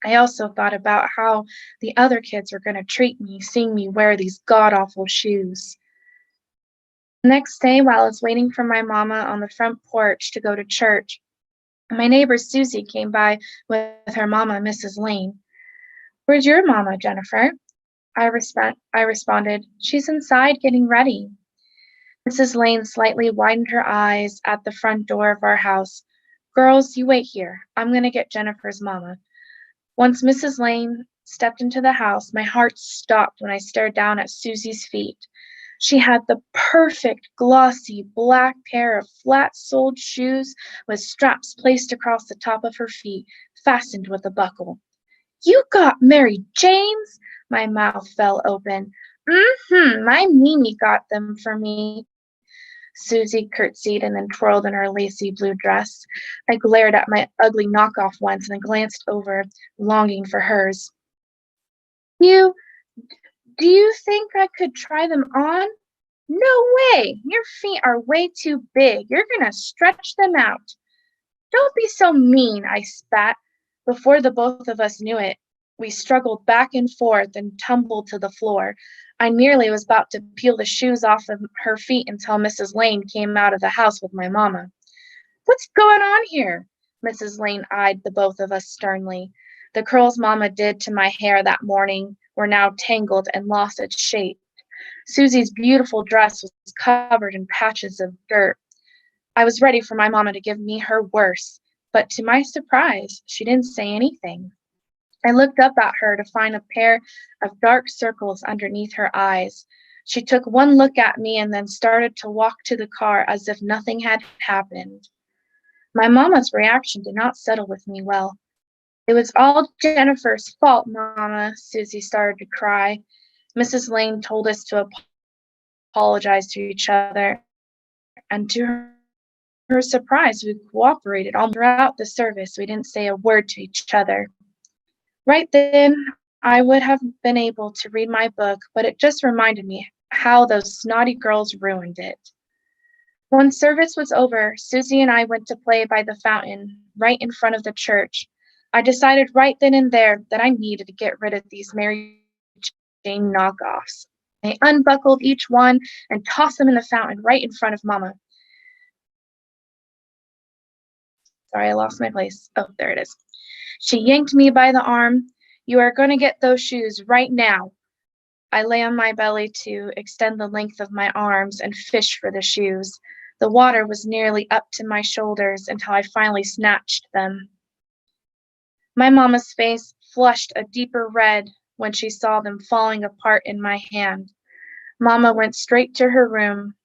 I also thought about how the other kids were going to treat me, seeing me wear these god-awful shoes. The next day, while I was waiting for my mama on the front porch to go to church, my neighbor Susie came by with her mama, Mrs. Lane. Where's your mama, Jennifer? I responded, she's inside getting ready. Mrs. Lane slightly widened her eyes at the front door of our house. Girls, you wait here. I'm going to get Jennifer's mama. Once Mrs. Lane stepped into the house, my heart stopped when I stared down at Susie's feet. She had the perfect, glossy, black pair of flat-soled shoes with straps placed across the top of her feet, fastened with a buckle. You got Mary Jane's? My mouth fell open. My Mimi got them for me. Susie curtsied and then twirled in her lacy blue dress. I glared at my ugly knockoff once and then glanced over, longing for hers. Do you think I could try them on? No way! Your feet are way too big. You're gonna stretch them out. Don't be so mean, I spat. Before the both of us knew it, we struggled back and forth and tumbled to the floor. I nearly was about to peel the shoes off of her feet until Mrs. Lane came out of the house with my mama. What's going on here? Mrs. Lane eyed the both of us sternly. The curls Mama did to my hair that morning were now tangled and lost its shape. Susie's beautiful dress was covered in patches of dirt. I was ready for my mama to give me her worst, but to my surprise, she didn't say anything. I looked up at her to find a pair of dark circles underneath her eyes. She took one look at me and then started to walk to the car as if nothing had happened. My mama's reaction did not settle with me well. It was all Jennifer's fault, Mama, Susie started to cry. Mrs. Lane told us to apologize to each other, and to her surprise, we cooperated all throughout the service. We didn't say a word to each other. Right then, I would have been able to read my book, but it just reminded me how those snotty girls ruined it. When service was over, Susie and I went to play by the fountain right in front of the church. I decided right then and there that I needed to get rid of these Mary Jane knockoffs. I unbuckled each one and tossed them in the fountain right in front of Mama. Sorry, I lost my place. Oh, there it is. She yanked me by the arm. You are going to get those shoes right now. I lay on my belly to extend the length of my arms and fish for the shoes. The water was nearly up to my shoulders until I finally snatched them. My mama's face flushed a deeper red when she saw them falling apart in my hand. Mama went straight to her room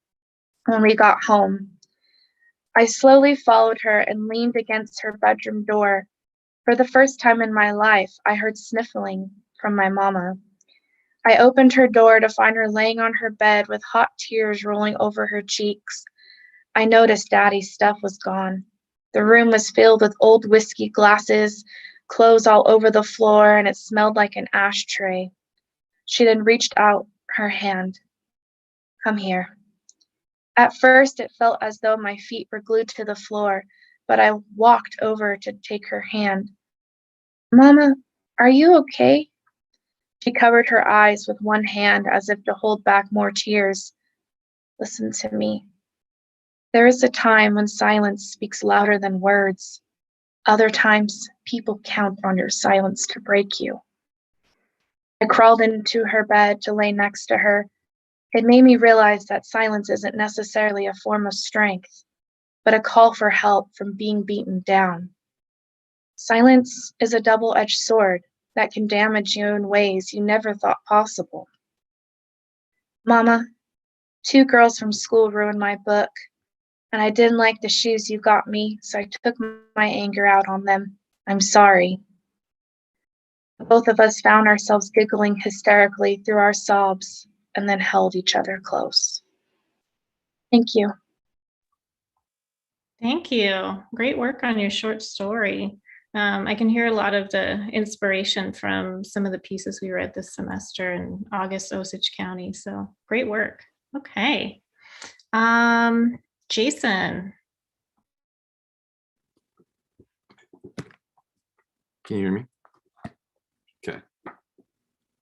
when we got home. I slowly followed her and leaned against her bedroom door. For the first time in my life, I heard sniffling from my mama. I opened her door to find her laying on her bed with hot tears rolling over her cheeks. I noticed Daddy's stuff was gone. The room was filled with old whiskey glasses, clothes all over the floor, and it smelled like an ashtray. She then reached out her hand. Come here. At first, it felt as though my feet were glued to the floor, but I walked over to take her hand. Mama, are you okay? She covered her eyes with one hand as if to hold back more tears. Listen to me. There is a time when silence speaks louder than words. Other times, people count on your silence to break you. I crawled into her bed to lay next to her. It made me realize that silence isn't necessarily a form of strength. but a call for help from being beaten down. Silence is a double-edged sword that can damage you in ways you never thought possible. Mama, 2 girls from school ruined my book, and I didn't like the shoes you got me, so I took my anger out on them. I'm sorry. Both of us found ourselves giggling hysterically through our sobs and then held each other close. Thank you. Thank you. Great work on your short story. I can hear a lot of the inspiration from some of the pieces we read this semester in August, Osage County. So great work. Okay. Jason. Can you hear me? Okay.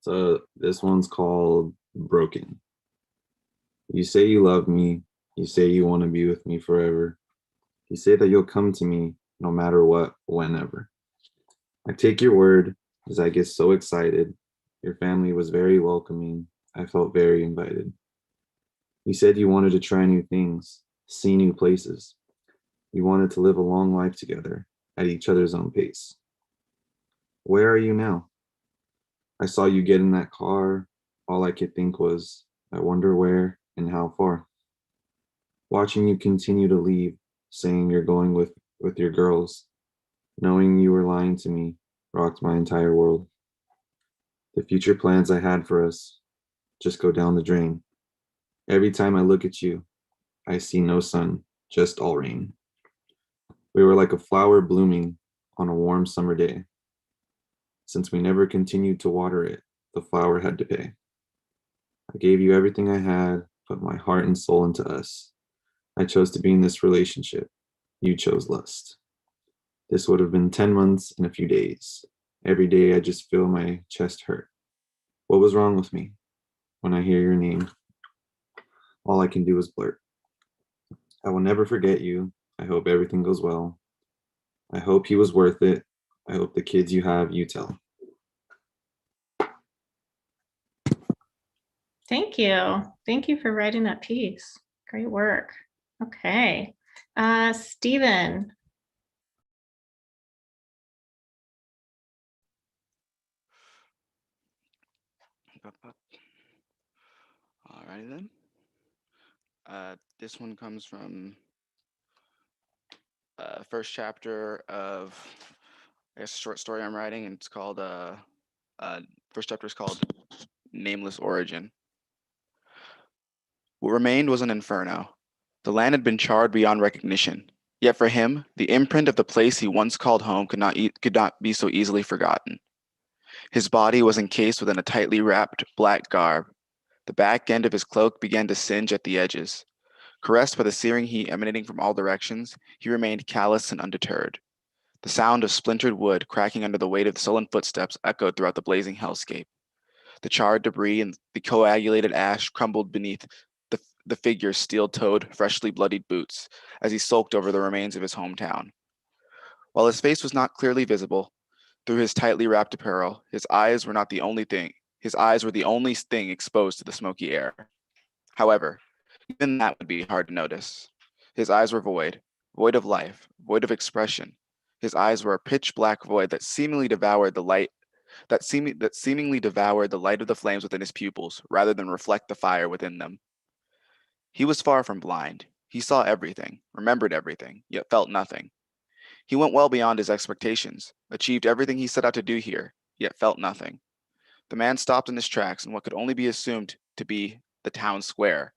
So this one's called Broken. You say you love me. You say you want to be with me forever. You say that you'll come to me no matter what, whenever. I take your word as I get so excited. Your family was very welcoming. I felt very invited. You said you wanted to try new things, see new places. You wanted to live a long life together at each other's own pace. Where are you now? I saw you get in that car. All I could think was, I wonder where and how far. Watching you continue to leave, saying you're going with your girls, knowing you were lying to me, rocked my entire world. The future plans I had for us just go down the drain. Every time I look at you, I see no sun, just all rain. We were like a flower blooming on a warm summer day. Since we never continued to water it, the flower had to pay. I gave you everything I had, put my heart and soul into us. I chose to be in this relationship. You chose lust. This would have been 10 months and a few days. Every day I just feel my chest hurt. What was wrong with me? When I hear your name, all I can do is blurt. I will never forget you. I hope everything goes well. I hope he was worth it. I hope the kids you have, you tell. Thank you. Thank you for writing that piece. Great work. Okay. Stephen. Alrighty then. This one comes from first chapter of, I guess, a short story I'm writing, and it's called first chapter is called Nameless Origin. What remained was an inferno. The land had been charred beyond recognition. Yet for him, the imprint of the place he once called home could not be so easily forgotten. His body was encased within a tightly wrapped black garb. The back end of his cloak began to singe at the edges. Caressed by the searing heat emanating from all directions, he remained callous and undeterred. The sound of splintered wood cracking under the weight of the sullen footsteps echoed throughout the blazing hellscape. The charred debris and the coagulated ash crumbled beneath the figure's steel-toed, freshly bloodied boots as he sulked over the remains of his hometown. While his face was not clearly visible through his tightly wrapped apparel, his eyes were the only thing exposed to the smoky air. However, even that would be hard to notice. His eyes were void of life, void of expression. His eyes were a pitch black void that seemingly devoured the light of the flames within his pupils, rather than reflect the fire within them. He was far from blind. He saw everything, remembered everything, yet felt nothing. He went well beyond his expectations, achieved everything he set out to do here, yet felt nothing. The man stopped in his tracks in what could only be assumed to be the town square.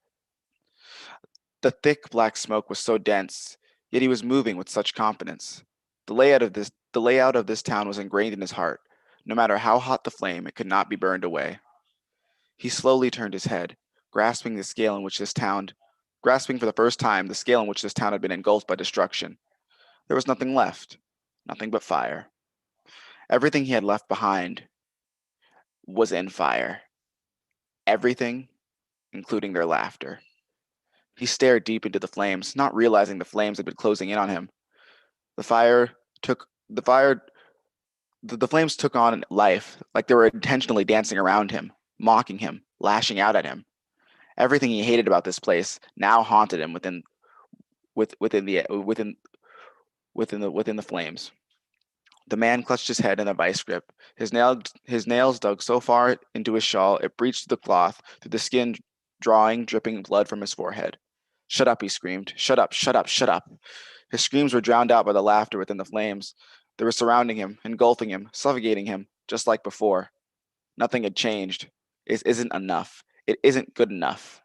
The thick black smoke was so dense, yet he was moving with such confidence. The layout of this town was ingrained in his heart. No matter how hot the flame, it could not be burned away. He slowly turned his head, grasping for the first time the scale in which this town had been engulfed by destruction. There was nothing left, nothing but fire. Everything he had left behind was in fire. Everything, including their laughter. He stared deep into the flames, not realizing the flames had been closing in on him. The flames took on life, like they were intentionally dancing around him, mocking him, lashing out at him. Everything he hated about this place now haunted him within the flames. The man clutched his head in a vice grip. His nails dug so far into his shawl it breached the cloth through the skin, drawing dripping blood from his forehead. "Shut up," he screamed. "Shut up, shut up, shut up." His screams were drowned out by the laughter within the flames. They were surrounding him, engulfing him, suffocating him, just like before. Nothing had changed. It isn't enough. It isn't good enough.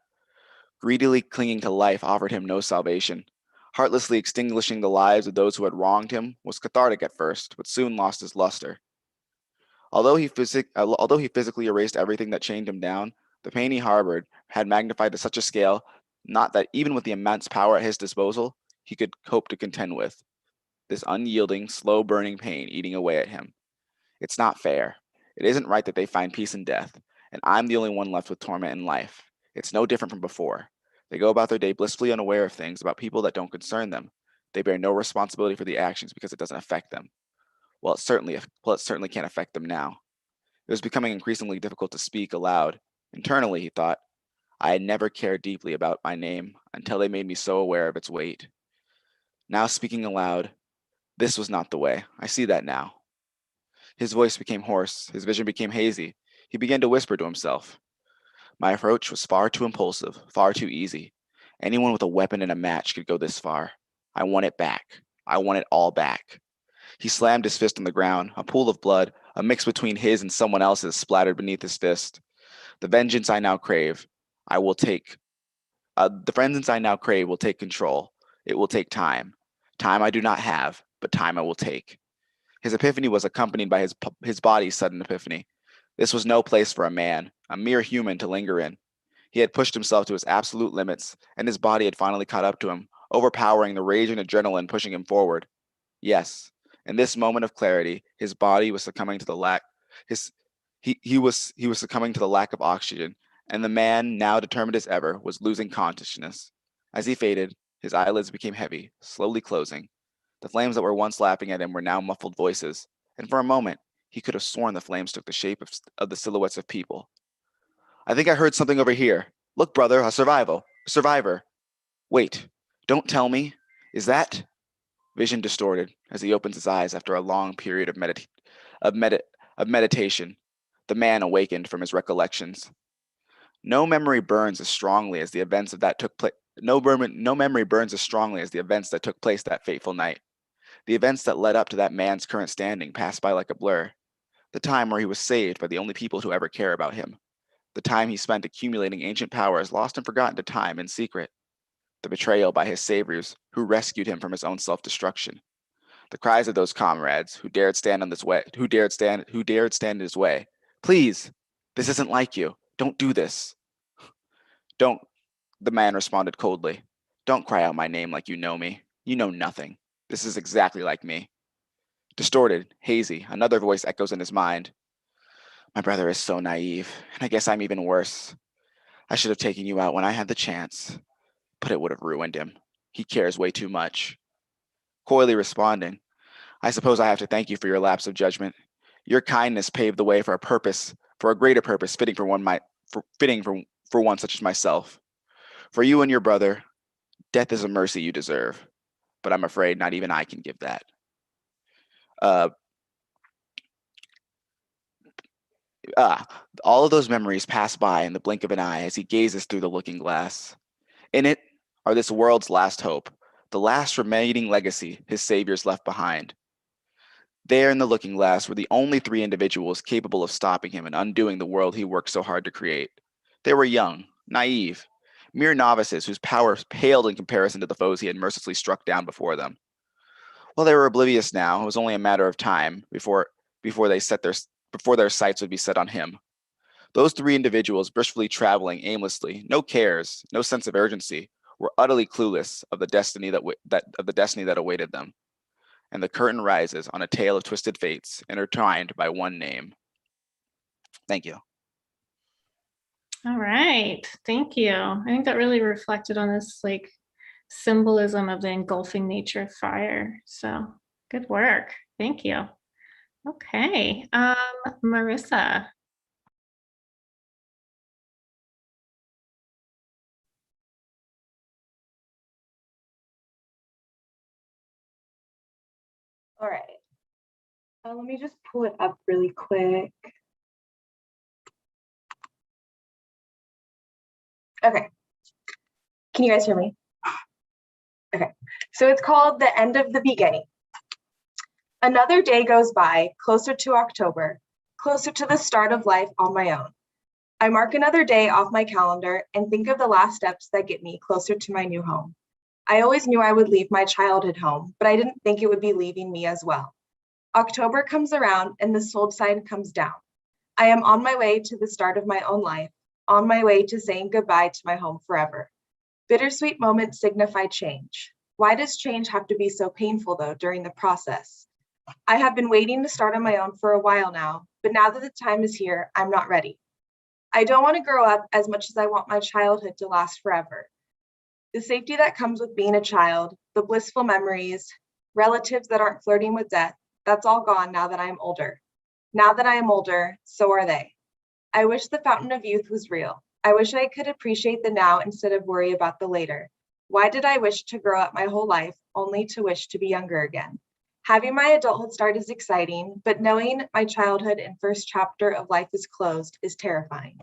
Greedily clinging to life offered him no salvation. Heartlessly extinguishing the lives of those who had wronged him was cathartic at first, but soon lost his luster. Although he physically erased everything that chained him down, the pain he harbored had magnified to such a scale, not that even with the immense power at his disposal, he could hope to contend with. This unyielding, slow-burning pain eating away at him. It's not fair. It isn't right that they find peace in death, and I'm the only one left with torment in life. It's no different from before. They go about their day blissfully unaware of things about people that don't concern them. They bear no responsibility for the actions because it doesn't affect them. Well, it certainly can't affect them now. It was becoming increasingly difficult to speak aloud. Internally, he thought, I had never cared deeply about my name until they made me so aware of its weight. Now speaking aloud, this was not the way. I see that now. His voice became hoarse. His vision became hazy. He began to whisper to himself. My approach was far too impulsive, far too easy. Anyone with a weapon and a match could go this far. I want it back. I want it all back. He slammed his fist on the ground. A pool of blood, a mix between his and someone else's, splattered beneath his fist. The vengeance I now crave, will take control. It will take time. Time I do not have, but time I will take. His epiphany was accompanied by his body's sudden epiphany. This was no place for a man, a mere human, to linger in. He had pushed himself to his absolute limits, and his body had finally caught up to him, overpowering the rage and adrenaline pushing him forward. Yes, in this moment of clarity, his body was succumbing to the lack. He was succumbing to the lack of oxygen, and the man, now determined as ever, was losing consciousness. As he faded, his eyelids became heavy, slowly closing. The flames that were once laughing at him were now muffled voices, and for a moment, he could have sworn the flames took the shape of the silhouettes of people. I think I heard something over here. Look, brother, a survivor. Wait, don't tell me. Is that? Vision distorted as he opens his eyes after a long period of meditation. The man awakened from his recollections. No memory burns as strongly as the events that took place. No memory burns as strongly as the events that took place that fateful night. The events that led up to that man's current standing passed by like a blur. The time where he was saved by the only people who ever care about him. The time he spent accumulating ancient powers lost and forgotten to time in secret. The betrayal by his saviors who rescued him from his own self-destruction. The cries of those comrades who dared stand in his way. Please, this isn't like you. Don't do this. Don't, the man responded coldly. Don't cry out my name like you know me. You know nothing. This is exactly like me. Distorted, hazy, another voice echoes in his mind. My brother is so naive, and I guess I'm even worse. I should have taken you out when I had the chance, but it would have ruined him. He cares way too much. Coyly responding, I suppose I have to thank you for your lapse of judgment. Your kindness paved the way for a greater purpose fitting for one such as myself. For you and your brother, death is a mercy you deserve, but I'm afraid not even I can give that. All of those memories pass by in the blink of an eye as he gazes through the looking glass. In it are this world's last hope, the last remaining legacy his saviors left behind. There in the looking glass were the only three individuals capable of stopping him and undoing the world he worked so hard to create. They were young, naive, mere novices whose powers paled in comparison to the foes he had mercilessly struck down before them. While they were oblivious now, it was only a matter of time before their sights would be set on him. Those three individuals, blissfully traveling aimlessly, no cares, no sense of urgency, were utterly clueless of the destiny that awaited them. And the curtain rises on a tale of twisted fates, intertwined by one name. Thank you. All right, thank you. I think that really reflected on this symbolism of the engulfing nature of fire. So good work. Thank you. Okay, Marissa. All right. Let me just pull it up really quick. Okay. Can you guys hear me? Okay. So it's called The End of the Beginning. Another day goes by, closer to October, closer to the start of life on my own. I mark another day off my calendar and think of the last steps that get me closer to my new home. I always knew I would leave my childhood home, but I didn't think it would be leaving me as well. October comes around and the sold sign comes down. I am on my way to the start of my own life, on my way to saying goodbye to my home forever. Bittersweet moments signify change. Why does change have to be so painful though during the process? I have been waiting to start on my own for a while now, but now that the time is here, I'm not ready. I don't want to grow up as much as I want my childhood to last forever. The safety that comes with being a child, the blissful memories, relatives that aren't flirting with death, that's all gone now that I am older. Now that I am older, so are they. I wish the fountain of youth was real. I wish I could appreciate the now instead of worry about the later. Why did I wish to grow up my whole life only to wish to be younger again? Having my adulthood start is exciting, but knowing my childhood and first chapter of life is closed is terrifying.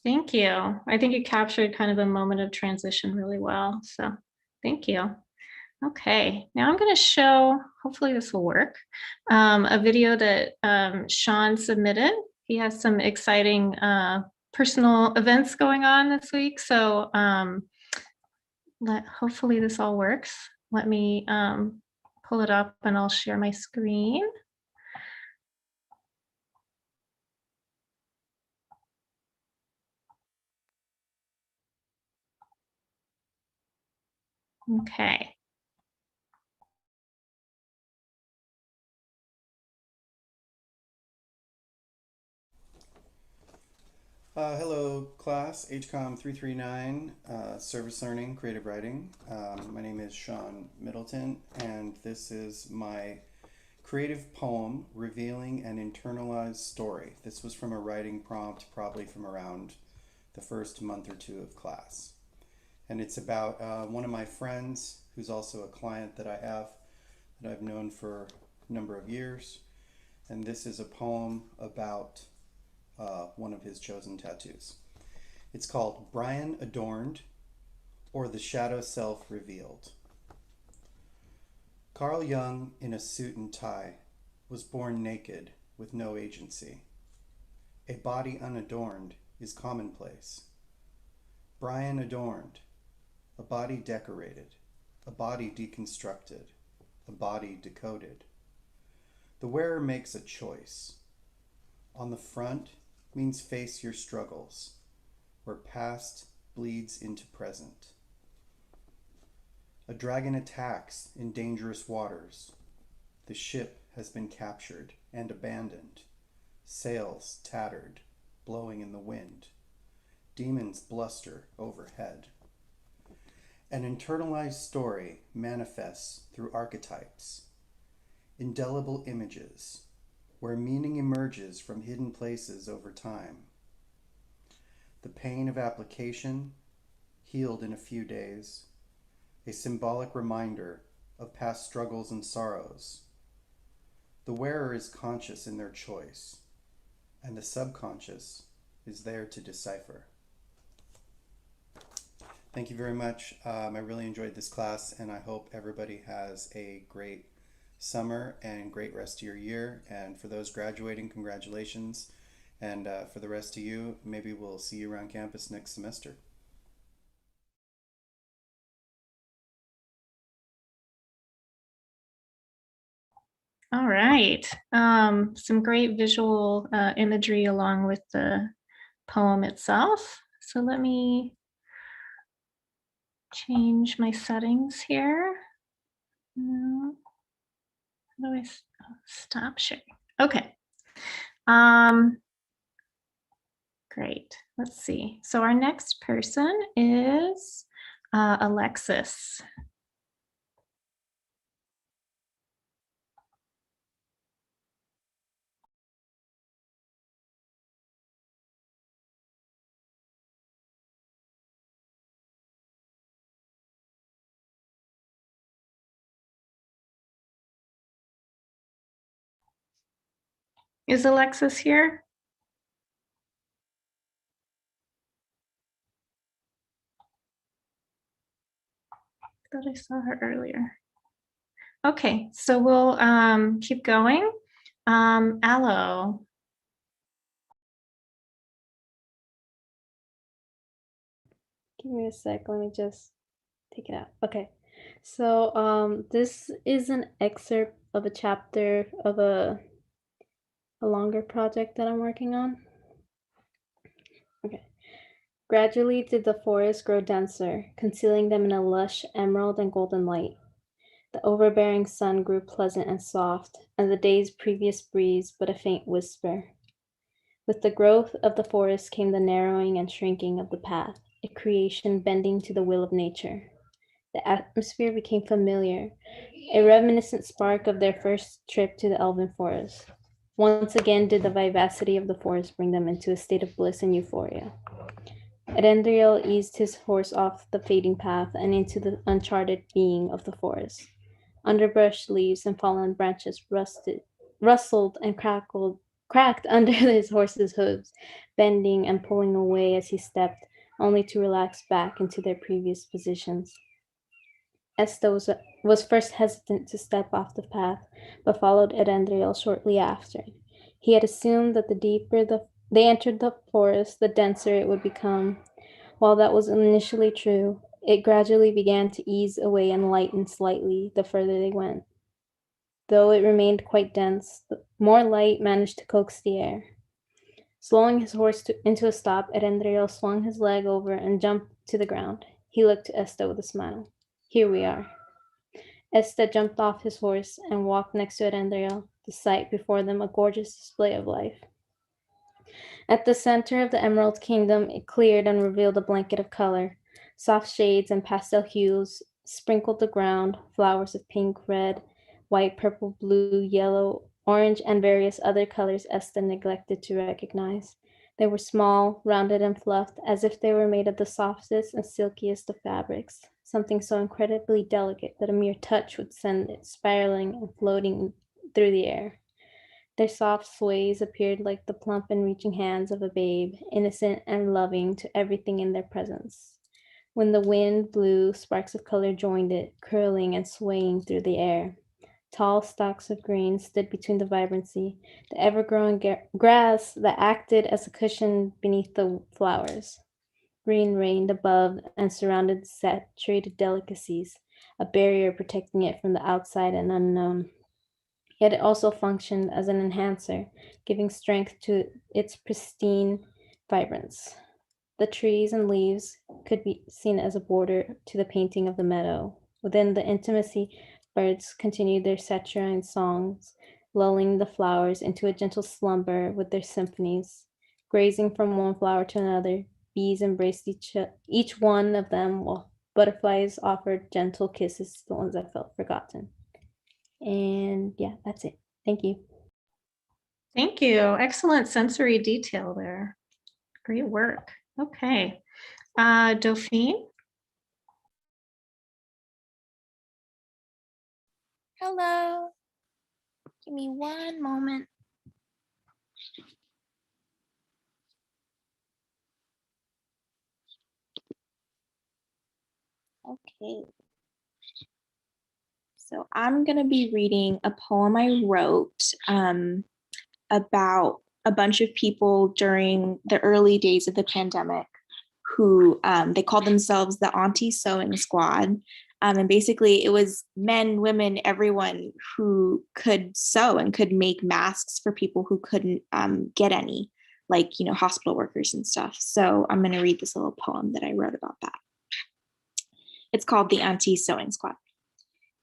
Thank you. I think you captured kind of a moment of transition really well. So thank you. Okay, now I'm going to show, hopefully this will work, a video that Sean submitted. He has some exciting personal events going on this week. So hopefully this all works. Let me pull it up and I'll share my screen. Okay. Hello, class, HCOM 339, Service Learning, Creative Writing. My name is Sean Middleton, and this is my creative poem, Revealing an Internalized Story. This was from a writing prompt, probably from around the first month or two of class. And it's about one of my friends, who's also a client that I have, that I've known for a number of years. And this is a poem about one of his chosen tattoos. It's called Brian Adorned, or The Shadow Self Revealed. Carl Jung, in a suit and tie, was born naked with no agency. A body unadorned is commonplace. Brian adorned, a body decorated, a body deconstructed, a body decoded. The wearer makes a choice. On the front means face your struggles, where past bleeds into present. A dragon attacks in dangerous waters. The ship has been captured and abandoned. Sails tattered, blowing in the wind. Demons bluster overhead. An internalized story manifests through archetypes, indelible images, where meaning emerges from hidden places over time. The pain of application, healed in a few days, a symbolic reminder of past struggles and sorrows. The wearer is conscious in their choice, and the subconscious is there to decipher. Thank you very much. I really enjoyed this class, and I hope everybody has a great summer and great rest of your year. And for those graduating, congratulations. And for the rest of you, maybe we'll see you around campus next semester. All right. Some great visual imagery along with the poem itself. So let me change my settings here. No. How do I stop sharing? Okay. Great. Let's see. So our next person is Alexis. Is Alexis here? I thought I saw her earlier. Okay, so we'll keep going. Aloe. Give me a sec, let me just take it out. Okay. So this is an excerpt of a chapter of a longer project that I'm working on. Okay. Gradually did the forest grow denser, concealing them in a lush emerald and golden light. The overbearing sun grew pleasant and soft, and the day's previous breeze but a faint whisper. With the growth of the forest came the narrowing and shrinking of the path, a creation bending to the will of nature. The atmosphere became familiar, a reminiscent spark of their first trip to the elven forest. Once again did the vivacity of the forest bring them into a state of bliss and euphoria. Erendriel eased his horse off the fading path and into the uncharted being of the forest. Underbrush, leaves, and fallen branches rustled and cracked under his horse's hooves, bending and pulling away as he stepped, only to relax back into their previous positions. Esta was first hesitant to step off the path, but followed Erendriel shortly after. He had assumed that the deeper they entered the forest, the denser it would become. While that was initially true, it gradually began to ease away and lighten slightly the further they went. Though it remained quite dense, more light managed to coax the air. Slowing his horse into a stop, Erendriel swung his leg over and jumped to the ground. He looked to Esta with a smile. Here we are. Esta jumped off his horse and walked next to Erendriel, the sight before them a gorgeous display of life. At the center of the Emerald Kingdom, it cleared and revealed a blanket of color. Soft shades and pastel hues sprinkled the ground, flowers of pink, red, white, purple, blue, yellow, orange, and various other colors Esta neglected to recognize. They were small, rounded, and fluffed, as if they were made of the softest and silkiest of fabrics, something so incredibly delicate that a mere touch would send it spiraling and floating through the air. Their soft sways appeared like the plump and reaching hands of a babe, innocent and loving to everything in their presence. When the wind blew, sparks of color joined it, curling and swaying through the air. Tall stalks of green stood between the vibrancy, the ever-growing grass that acted as a cushion beneath the flowers. Green reigned above and surrounded the saturated delicacies, a barrier protecting it from the outside and unknown. Yet it also functioned as an enhancer, giving strength to its pristine vibrance. The trees and leaves could be seen as a border to the painting of the meadow. Within the intimacy, birds continued their saturine songs, lulling the flowers into a gentle slumber with their symphonies. Grazing from one flower to another, bees embraced each one of them, while butterflies offered gentle kisses to the ones that felt forgotten. And yeah, that's it. Thank you. Thank you. Excellent sensory detail there. Great work. Okay. Dauphine? Hello. Give me one moment. Okay. So I'm going to be reading a poem I wrote about a bunch of people during the early days of the pandemic who they called themselves the Auntie Sewing Squad. And basically it was men, women, everyone who could sew and could make masks for people who couldn't get any, like, hospital workers and stuff. So I'm going to read this little poem that I wrote about that. It's called the Auntie Sewing Squad.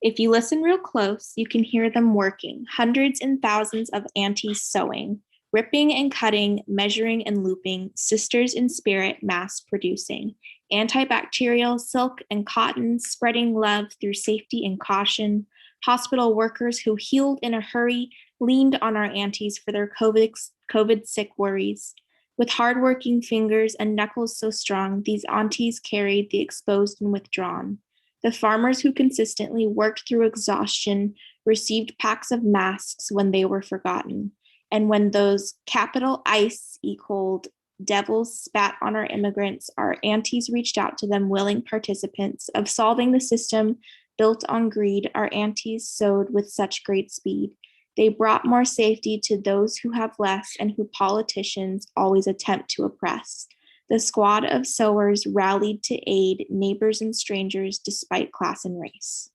If you listen real close, you can hear them working, hundreds and thousands of aunties sewing, ripping and cutting, measuring and looping, sisters in spirit mass producing, antibacterial, silk and cotton, spreading love through safety and caution, hospital workers who healed in a hurry, leaned on our aunties for their COVID sick worries. With hardworking fingers and knuckles so strong, these aunties carried the exposed and withdrawn. The farmers who consistently worked through exhaustion received packs of masks when they were forgotten. And when those capital ICE equaled devils spat on our immigrants, our aunties reached out to them, willing participants of solving the system built on greed. Our aunties sowed with such great speed. They brought more safety to those who have less and who politicians always attempt to oppress. The squad of sowers rallied to aid neighbors and strangers despite class and race.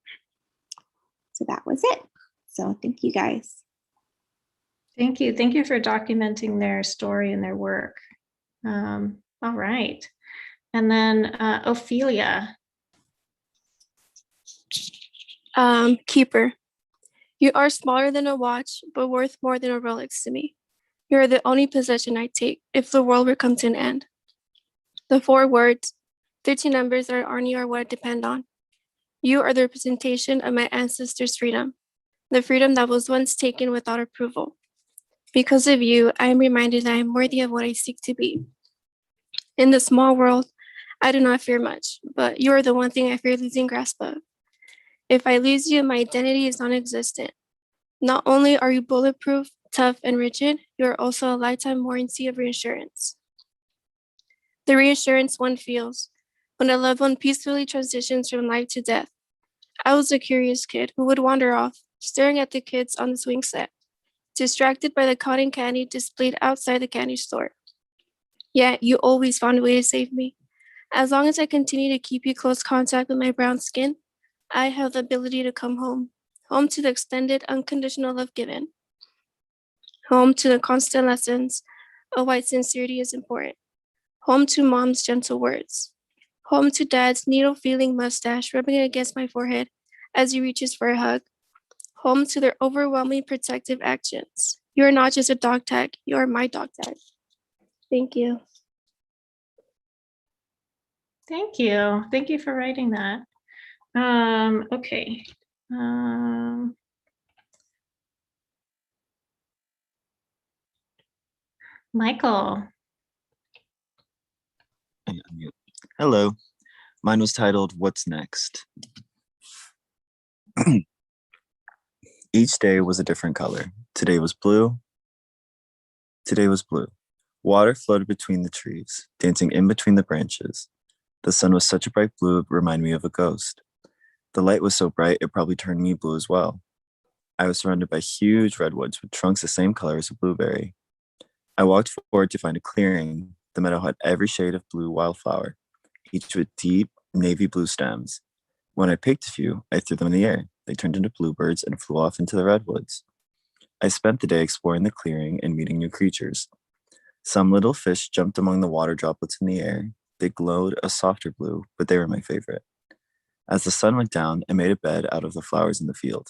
So that was it. So thank you guys. Thank you. Thank you for documenting their story and their work. All right. And then Ophelia. Keeper. You are smaller than a watch, but worth more than a Rolex to me. You are the only possession I take if the world were come to an end. The 4 words, 13 numbers that are on you are what I depend on. You are the representation of my ancestors' freedom, the freedom that was once taken without approval. Because of you, I am reminded that I am worthy of what I seek to be. In this small world, I do not fear much, but you are the one thing I fear losing grasp of. If I lose you, my identity is non-existent. Not only are you bulletproof, tough, and rigid, you are also a lifetime warranty of reassurance. The reassurance one feels when a loved one peacefully transitions from life to death. I was a curious kid who would wander off, staring at the kids on the swing set, distracted by the cotton candy displayed outside the candy store. Yet you always found a way to save me. As long as I continue to keep you close contact with my brown skin, I have the ability to come home. Home to the extended, unconditional love given. Home to the constant lessons of why sincerity is important. Home to mom's gentle words. Home to dad's needle-feeling mustache rubbing against my forehead as he reaches for a hug. Home to their overwhelming protective actions. You are not just a dog tag, you are my dog tag. Thank you. Thank you. Thank you for writing that. Okay. Michael. Hello. Mine was titled, What's Next? Each day was a different color. Today was blue. Today was blue. Water floated between the trees, dancing in between the branches. The sun was such a bright blue, it reminded me of a ghost. The light was so bright, it probably turned me blue as well. I was surrounded by huge redwoods with trunks the same color as a blueberry. I walked forward to find a clearing. The meadow had every shade of blue wildflower, each with deep navy blue stems. When I picked a few, I threw them in the air. They turned into bluebirds and flew off into the redwoods. I spent the day exploring the clearing and meeting new creatures. Some little fish jumped among the water droplets in the air. They glowed a softer blue, but they were my favorite. As the sun went down, I made a bed out of the flowers in the field.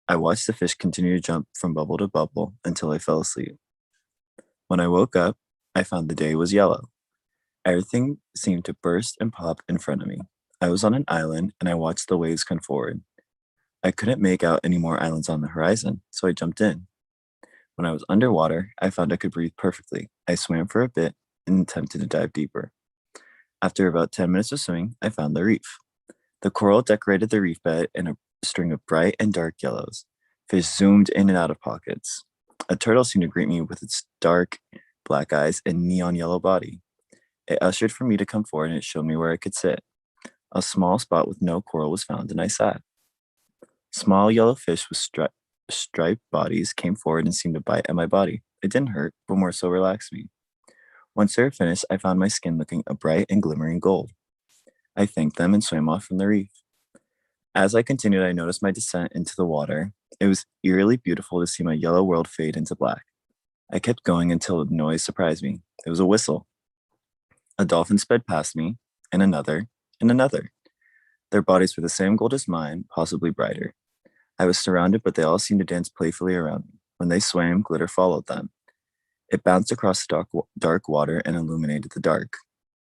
I watched the fish continue to jump from bubble to bubble until I fell asleep. When I woke up, I found the day was yellow. Everything seemed to burst and pop in front of me. I was on an island and I watched the waves come forward. I couldn't make out any more islands on the horizon, so I jumped in. When I was underwater, I found I could breathe perfectly. I swam for a bit and attempted to dive deeper. After about 10 minutes of swimming, I found the reef. The coral decorated the reef bed in a string of bright and dark yellows. Fish zoomed in and out of pockets. A turtle seemed to greet me with its dark black eyes and neon yellow body. It ushered for me to come forward and it showed me where I could sit. A small spot with no coral was found and I sat. Small yellow fish with striped bodies came forward and seemed to bite at my body. It didn't hurt, but more so relaxed me. Once they were finished, I found my skin looking a bright and glimmering gold. I thanked them and swam off from the reef. As I continued, I noticed my descent into the water. It was eerily beautiful to see my yellow world fade into black. I kept going until a noise surprised me. It was a whistle. A dolphin sped past me, and another, and another. Their bodies were the same gold as mine, possibly brighter. I was surrounded, but they all seemed to dance playfully around me. When they swam, glitter followed them. It bounced across the dark water and illuminated the dark.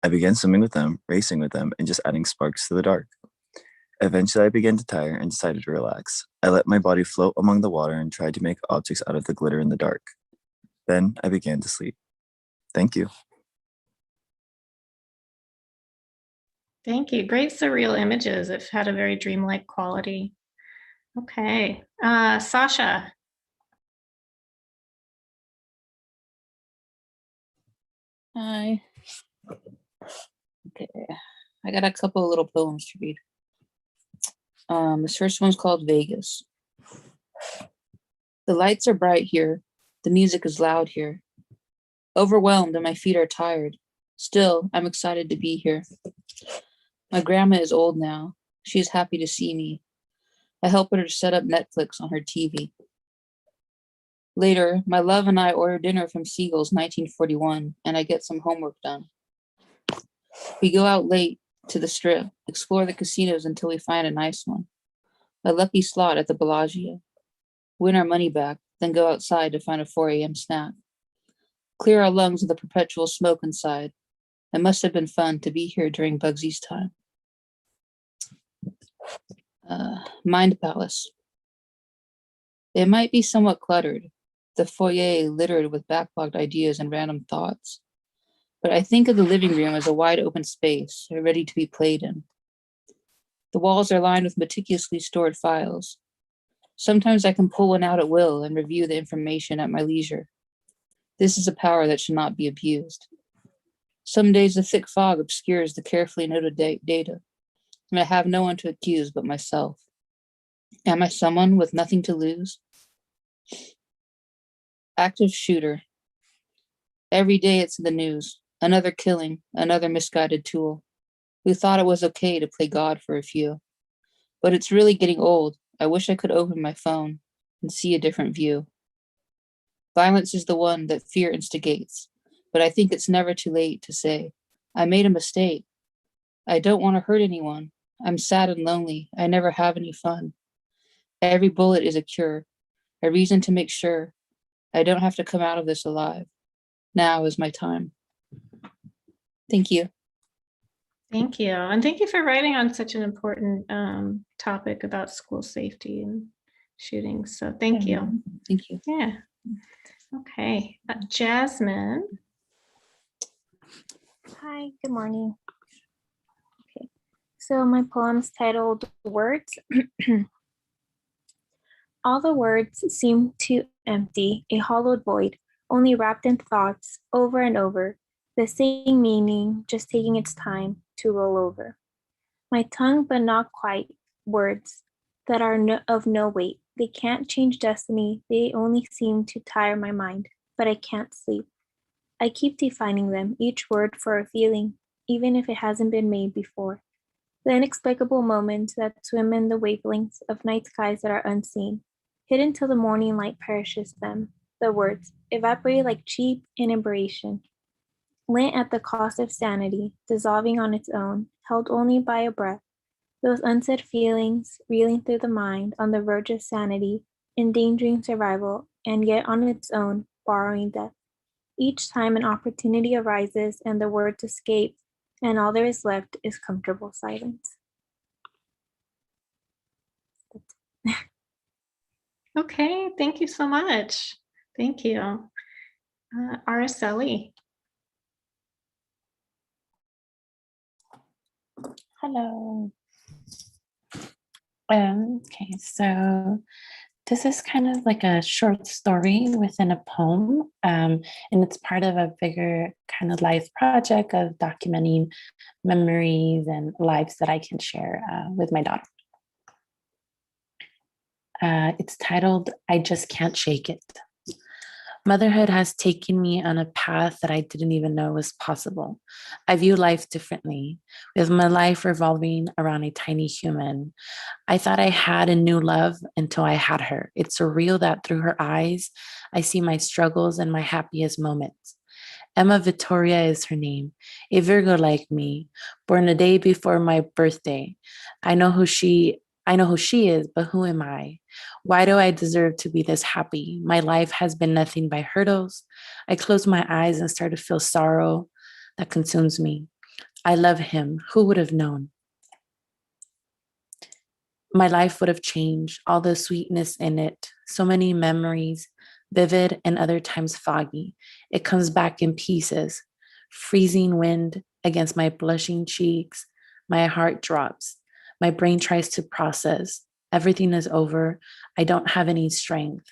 I began swimming with them, racing with them, and just adding sparks to the dark. Eventually, I began to tire and decided to relax. I let my body float among the water and tried to make objects out of the glitter in the dark. Then I began to sleep. Thank you. Thank you. Great surreal images. It had a very dreamlike quality. Okay. Sasha. Hi. Okay, I got a couple of little poems to read. This first one's called Vegas. The lights are bright here. The music is loud here. Overwhelmed and my feet are tired. Still, I'm excited to be here. My grandma is old now. She is happy to see me. I help her to set up Netflix on her TV. Later, my love and I order dinner from Siegel's 1941, and I get some homework done. We go out late to the strip, explore the casinos until we find a nice one. A lucky slot at the Bellagio. Win our money back, then go outside to find a 4 a.m. snack. Clear our lungs of the perpetual smoke inside. It must have been fun to be here during Bugsy's time. Mind Palace. It might be somewhat cluttered, the foyer littered with backlogged ideas and random thoughts. But I think of the living room as a wide open space, ready to be played in. The walls are lined with meticulously stored files. Sometimes I can pull one out at will and review the information at my leisure. This is a power that should not be abused. Some days the thick fog obscures the carefully noted data, and I have no one to accuse but myself. Am I someone with nothing to lose? Active shooter. Every day it's in the news. Another killing, another misguided tool. We thought it was okay to play God for a few. But it's really getting old. I wish I could open my phone and see a different view. Violence is the one that fear instigates, but I think it's never too late to say, I made a mistake. I don't want to hurt anyone. I'm sad and lonely. I never have any fun. Every bullet is a cure, a reason to make sure I don't have to come out of this alive. Now is my time. Thank you. Thank you. And thank you for writing on such an important topic about school safety and shootings. So thank you. Thank you. Yeah. Okay. Jasmine. Hi, good morning. Okay, so my poem's titled Words. All the words seem too empty, a hollowed void, only wrapped in thoughts over and over, the same meaning, just taking its time to roll over. My tongue, but not quite, words that are of no weight. They can't change destiny, they only seem to tire my mind, but I can't sleep. I keep defining them, each word for a feeling, even if it hasn't been made before. The inexplicable moments that swim in the wavelengths of night skies that are unseen, hidden till the morning light perishes them. The words evaporate like cheap inebriation, lent at the cost of sanity, dissolving on its own, held only by a breath. Those unsaid feelings reeling through the mind on the verge of sanity, endangering survival, and yet on its own, borrowing death. Each time an opportunity arises and the words escape, and all there is left is comfortable silence. Okay, thank you so much. Thank you. Araceli. Hello. Okay, so this is kind of like a short story within a poem, and it's part of a bigger kind of life project of documenting memories and lives that I can share with my daughter. It's titled, I Just Can't Shake It. Motherhood has taken me on a path that I didn't even know was possible. I view life differently, with my life revolving around a tiny human. I thought I had a new love until I had her. It's surreal that through her eyes, I see my struggles and my happiest moments. Emma Victoria is her name, a Virgo like me, born a day before my birthday. I know who she is, but who am I? Why do I deserve to be this happy? My life has been nothing but hurdles. I close my eyes and start to feel sorrow that consumes me. I love him. Who would have known? My life would have changed, all the sweetness in it, so many memories, vivid and other times foggy. It comes back in pieces, freezing wind against my blushing cheeks. My heart drops. My brain tries to process. Everything is over. I don't have any strength.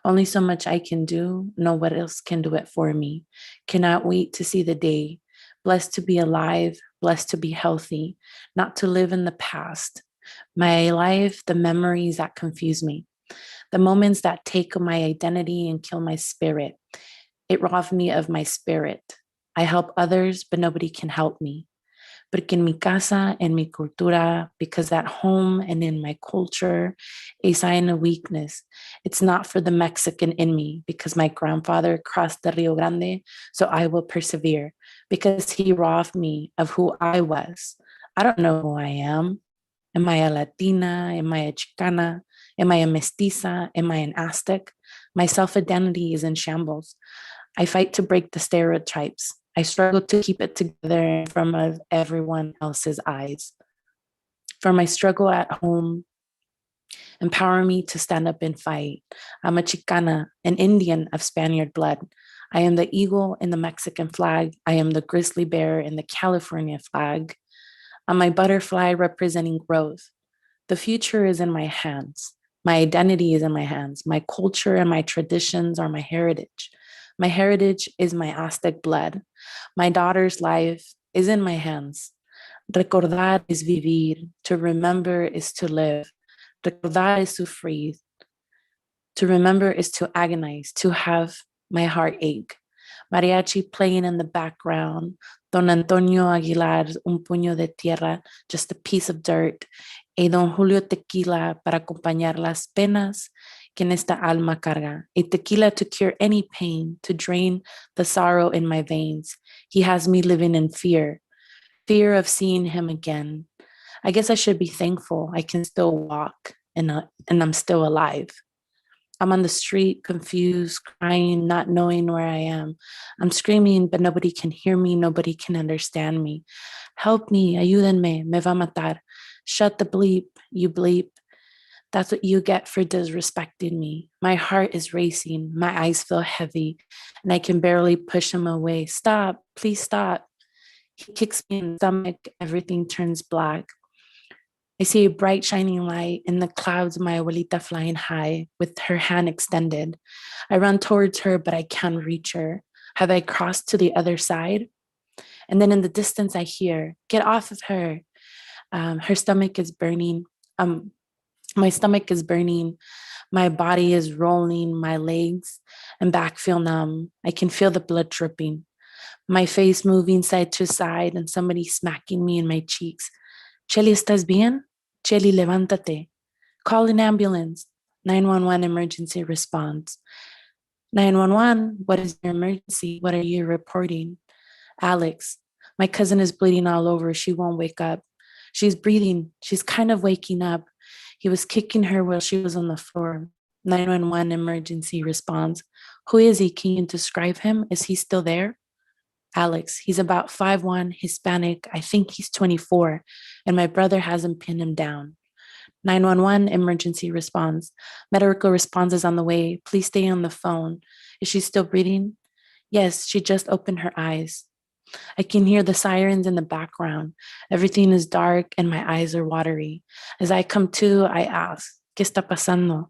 Only so much I can do. No one else can do it for me. Cannot wait to see the day. Blessed to be alive, blessed to be healthy, not to live in the past. My life, the memories that confuse me, the moments that take my identity and kill my spirit. It robbed me of my spirit. I help others, but nobody can help me. Porque en mi casa, en mi cultura, because at home and in my culture, a sign of weakness. It's not for the Mexican in me, because my grandfather crossed the Rio Grande, so I will persevere, because he robbed me of who I was. I don't know who I am. Am I a Latina? Am I a Chicana? Am I a mestiza? Am I an Aztec? My self-identity is in shambles. I fight to break the stereotypes. I struggle to keep it together in front of everyone else's eyes. For my struggle at home, empower me to stand up and fight. I'm a Chicana, an Indian of Spaniard blood. I am the eagle in the Mexican flag. I am the grizzly bear in the California flag. I'm a butterfly representing growth. The future is in my hands. My identity is in my hands. My culture and my traditions are my heritage. My heritage is my Aztec blood. My daughter's life is in my hands. Recordar is vivir. To remember is to live. Recordar is to freeze. To remember is to agonize, to have my heart ache. Mariachi playing in the background. Don Antonio Aguilar's Un Puño de Tierra, just a piece of dirt. Y Don Julio Tequila para acompañar las penas que en esta alma carga. A tequila to cure any pain, to drain the sorrow in my veins. He has me living in fear, fear of seeing him again. I guess I should be thankful I can still walk and I'm still alive. I'm on the street, confused, crying, not knowing where I am. I'm screaming, but nobody can hear me. Nobody can understand me. Help me, ayúdenme, me va a matar. Shut the bleep, you bleep. That's what you get for disrespecting me. My heart is racing. My eyes feel heavy, and I can barely push him away. Stop, please stop. He kicks me in the stomach. Everything turns black. I see a bright shining light in the clouds, my abuelita flying high with her hand extended. I run towards her, but I can't reach her. Have I crossed to the other side? And then in the distance, I hear, get off of her. Her stomach is burning. My stomach is burning. My body is rolling. My legs and back feel numb. I can feel the blood dripping. My face moving side to side and somebody smacking me in my cheeks. Chelly, ¿estás bien? Chelly, levántate. Call an ambulance. 911 emergency response. 911, what is your emergency? What are you reporting? Alex, my cousin is bleeding all over. She won't wake up. She's breathing. She's kind of waking up. He was kicking her while she was on the floor. 911 emergency response. Who is he? Can you describe him? Is he still there? Alex, he's about 5'1", Hispanic. I think he's 24, and my brother hasn't pinned him down. 911 emergency response. Medical response is on the way. Please stay on the phone. Is she still breathing? Yes, she just opened her eyes. I can hear the sirens in the background. Everything is dark and my eyes are watery. As I come to, I ask, ¿Qué está pasando?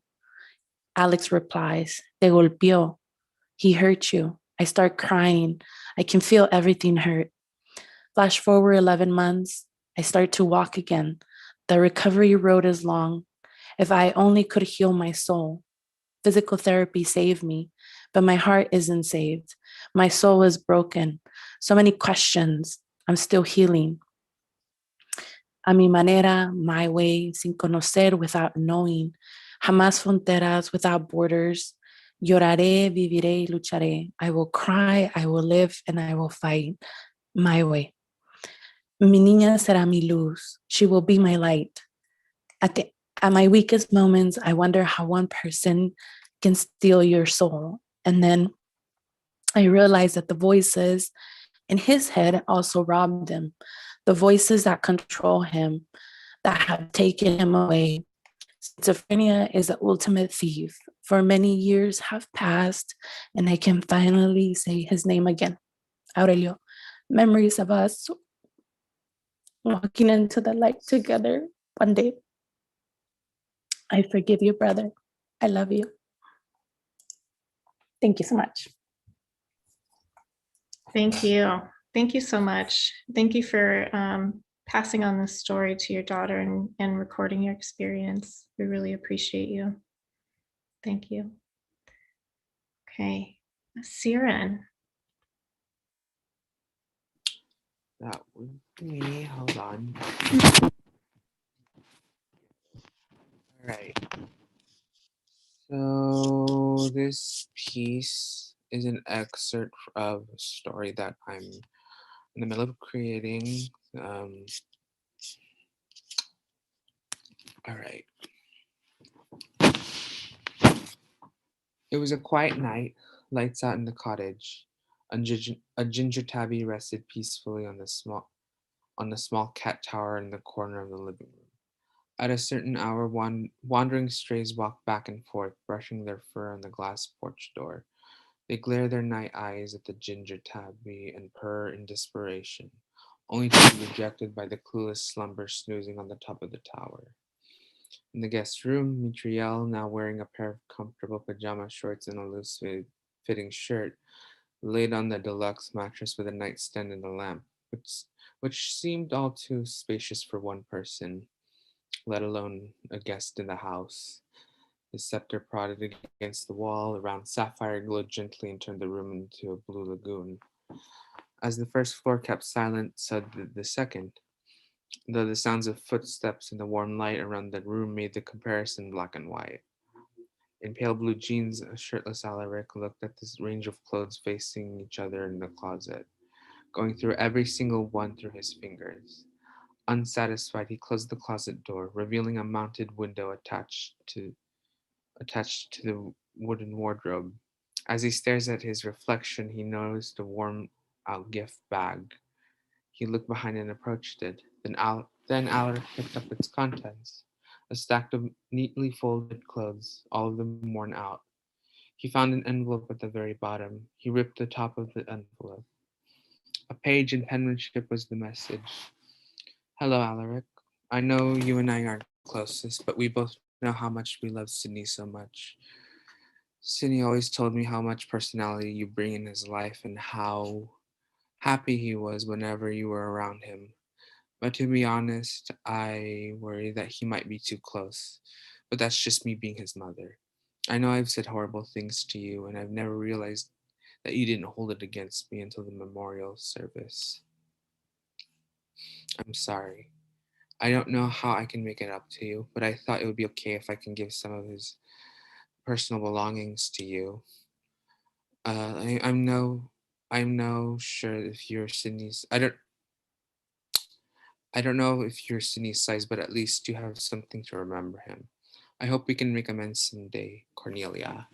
Alex replies, Te golpeó. He hurt you. I start crying. I can feel everything hurt. Flash forward 11 months. I start to walk again. The recovery road is long. If I only could heal my soul. Physical therapy saved me, but my heart isn't saved. My soul is broken. So many questions. I'm still healing. A mi manera, my way, sin conocer, without knowing. Jamás fronteras, without borders. Lloraré, viviré, lucharé. I will cry, I will live, and I will fight my way. Mi niña será mi luz. She will be my light. At my weakest moments, I wonder how one person can steal your soul. And then I realized that the voices in his head also robbed him. The voices that control him, that have taken him away. Schizophrenia is the ultimate thief. For many years have passed, and I can finally say his name again. Aurelio. Memories of us walking into the light together one day. I forgive you, brother. I love you. Thank you so much. Thank you. Thank you so much. Thank you for passing on this story to your daughter and recording your experience. We really appreciate you. Thank you. Okay, Siren. That would be me. Hold on. All right. So this piece is an excerpt of a story that I'm in the middle of creating. All right. It was a quiet night, lights out in the cottage. A ginger tabby rested peacefully on the small cat tower in the corner of the living room. At a certain hour, wandering strays walked back and forth, brushing their fur on the glass porch door. They glare their night eyes at the ginger tabby and purr in desperation, only to be rejected by the clueless slumber snoozing on the top of the tower. In the guest room, Mitriel, now wearing a pair of comfortable pajama shorts and a loose-fitting shirt, laid on the deluxe mattress with a nightstand and a lamp, which seemed all too spacious for one person, let alone a guest in the house. His scepter prodded against the wall, a round sapphire glowed gently and turned the room into a blue lagoon. As the first floor kept silent, so did the second, though the sounds of footsteps and the warm light around the room made the comparison black and white. In pale blue jeans, a shirtless Alaric looked at this range of clothes facing each other in the closet, going through every single one through his fingers. Unsatisfied, he closed the closet door, revealing a mounted window attached to the wooden wardrobe. As he stares at his reflection, he noticed a worn-out gift bag. He looked behind and approached it. Then Alaric picked up its contents, a stack of neatly folded clothes, all of them worn out. He found an envelope at the very bottom. He ripped the top of the envelope. A page in penmanship was the message. Hello, Alaric. I know you and I aren't closest, but we both know how much we love Sydney so much. Sydney always told me how much personality you bring in his life and how happy he was whenever you were around him. But to be honest, I worry that he might be too close. But that's just me being his mother. I know I've said horrible things to you, and I've never realized that you didn't hold it against me until the memorial service. I'm sorry. I don't know how I can make it up to you, but I thought it would be okay if I can give some of his personal belongings to you. I'm no sure if you're Sydney's. I don't know if you're Sydney's size, but at least you have something to remember him. I hope we can make amends someday, Cornelia.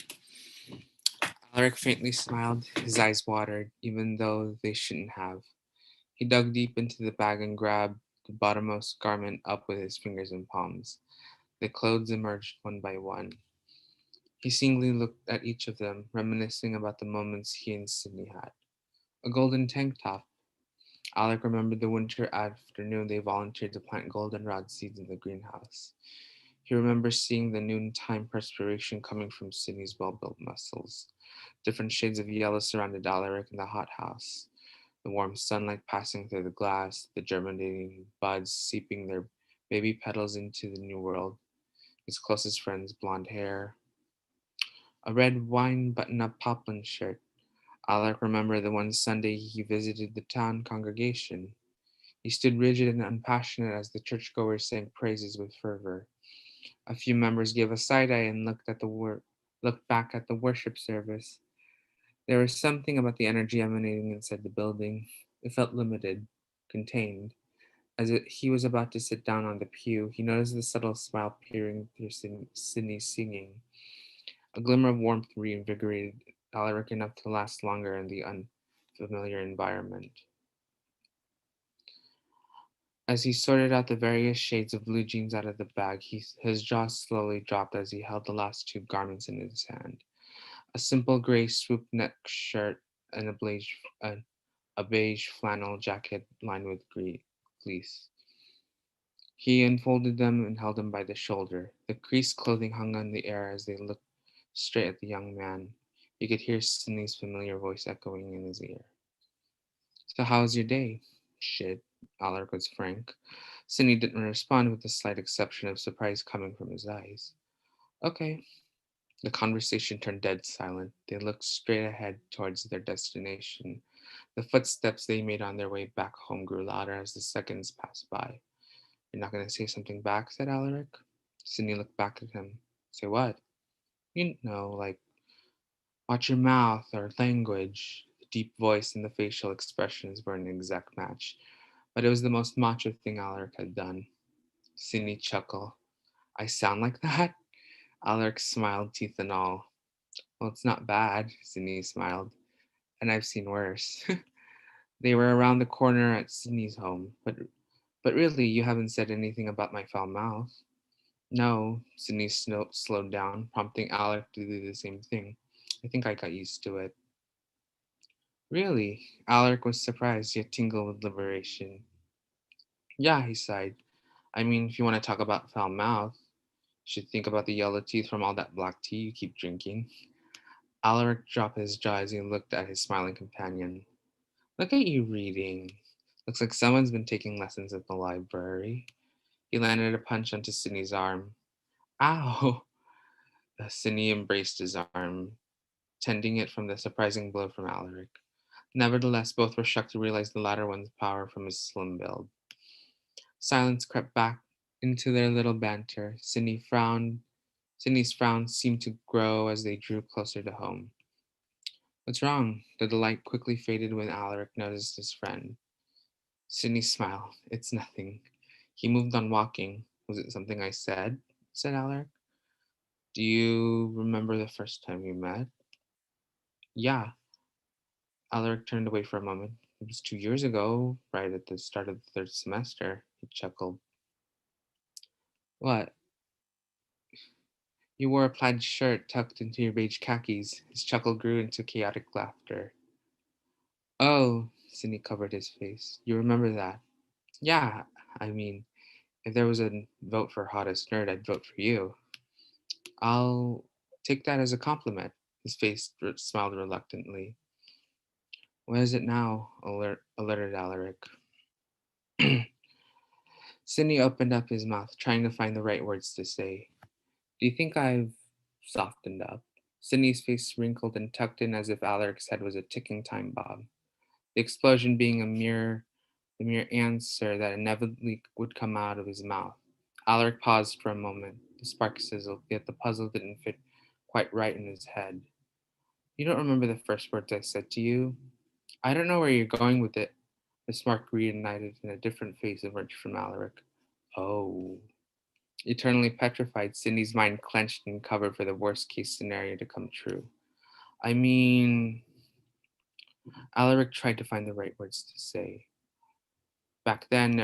Alaric faintly smiled. His eyes watered, even though they shouldn't have. He dug deep into the bag and grabbed the bottommost garment up with his fingers and palms. The clothes emerged one by one. He singly looked at each of them, reminiscing about the moments he and Sydney had. A golden tank top. Alec remembered the winter afternoon they volunteered to plant goldenrod seeds in the greenhouse. He remembers seeing the noontime perspiration coming from Sydney's well-built muscles. Different shades of yellow surrounded Alaric in the hothouse. The warm sunlight passing through the glass, the germinating buds seeping their baby petals into the new world. His closest friend's blonde hair. A red wine button-up poplin shirt. Alec remembered the one Sunday he visited the town congregation. He stood rigid and unpassionate as the churchgoers sang praises with fervor. A few members gave a side-eye and looked back at the worship service. There was something about the energy emanating inside the building. It felt limited, contained. He was about to sit down on the pew, he noticed the subtle smile peering through Sydney's singing. A glimmer of warmth reinvigorated Alaric enough to last longer in the unfamiliar environment. As he sorted out the various shades of blue jeans out of the bag, his jaw slowly dropped as he held the last two garments in his hand. A simple gray swoop neck shirt and a beige flannel jacket lined with fleece. He unfolded them and held them by the shoulder. The creased clothing hung in the air as they looked straight at the young man. He could hear Sydney's familiar voice echoing in his ear. So how was your day? Shit, Alaric was frank. Sydney didn't respond with a slight exception of surprise coming from his eyes. Okay. The conversation turned dead silent. They looked straight ahead towards their destination. The footsteps they made on their way back home grew louder as the seconds passed by. You're not going to say something back, said Alaric. Sydney looked back at him. Say what? You know, like, watch your mouth or language. The deep voice and the facial expressions were an exact match, but it was the most macho thing Alaric had done. Sydney chuckled. I sound like that? Alaric smiled, teeth and all. Well, it's not bad, Sydney smiled. And I've seen worse. They were around the corner at Sydney's home, but really, you haven't said anything about my foul mouth. No, Sydney slowed down, prompting Alec to do the same thing. I think I got used to it. Really? Alec was surprised, yet tingled with liberation. Yeah, he sighed. I mean, if you want to talk about foul mouth, you should think about the yellow teeth from all that black tea you keep drinking. Alaric dropped his jaw as he looked at his smiling companion. Look at you reading. Looks like someone's been taking lessons at the library. He landed a punch onto Sydney's arm. Ow! Sydney embraced his arm, tending it from the surprising blow from Alaric. Nevertheless, both were shocked to realize the latter one's power from his slim build. Silence crept back into their little banter. Sydney's frown seemed to grow as they drew closer to home. What's wrong? The delight quickly faded when Alaric noticed his friend. Sydney smiled. It's nothing. He moved on walking. Was it something I said? Said Alaric. Do you remember the first time we met? Yeah. Alaric turned away for a moment. It was 2 years ago, right at the start of the third semester. He chuckled. What? You wore a plaid shirt tucked into your beige khakis. His chuckle grew into chaotic laughter. Oh, Sydney covered his face. You remember that? Yeah, I mean, if there was a vote for hottest nerd, I'd vote for you. I'll take that as a compliment. His face smiled reluctantly. What is it now? Alerted Alaric. Sydney opened up his mouth, trying to find the right words to say. Do you think I've softened up? Sydney's face wrinkled and tucked in as if Alaric's head was a ticking time bomb. The explosion being the mere answer that inevitably would come out of his mouth. Alaric paused for a moment. The spark sizzled, yet the puzzle didn't fit quite right in his head. You don't remember the first words I said to you? I don't know where you're going with it. The spark reignited and a different face emerged from Alaric. Oh. Eternally petrified, Sydney's mind clenched and covered for the worst case scenario to come true. I mean, Alaric tried to find the right words to say. Back then,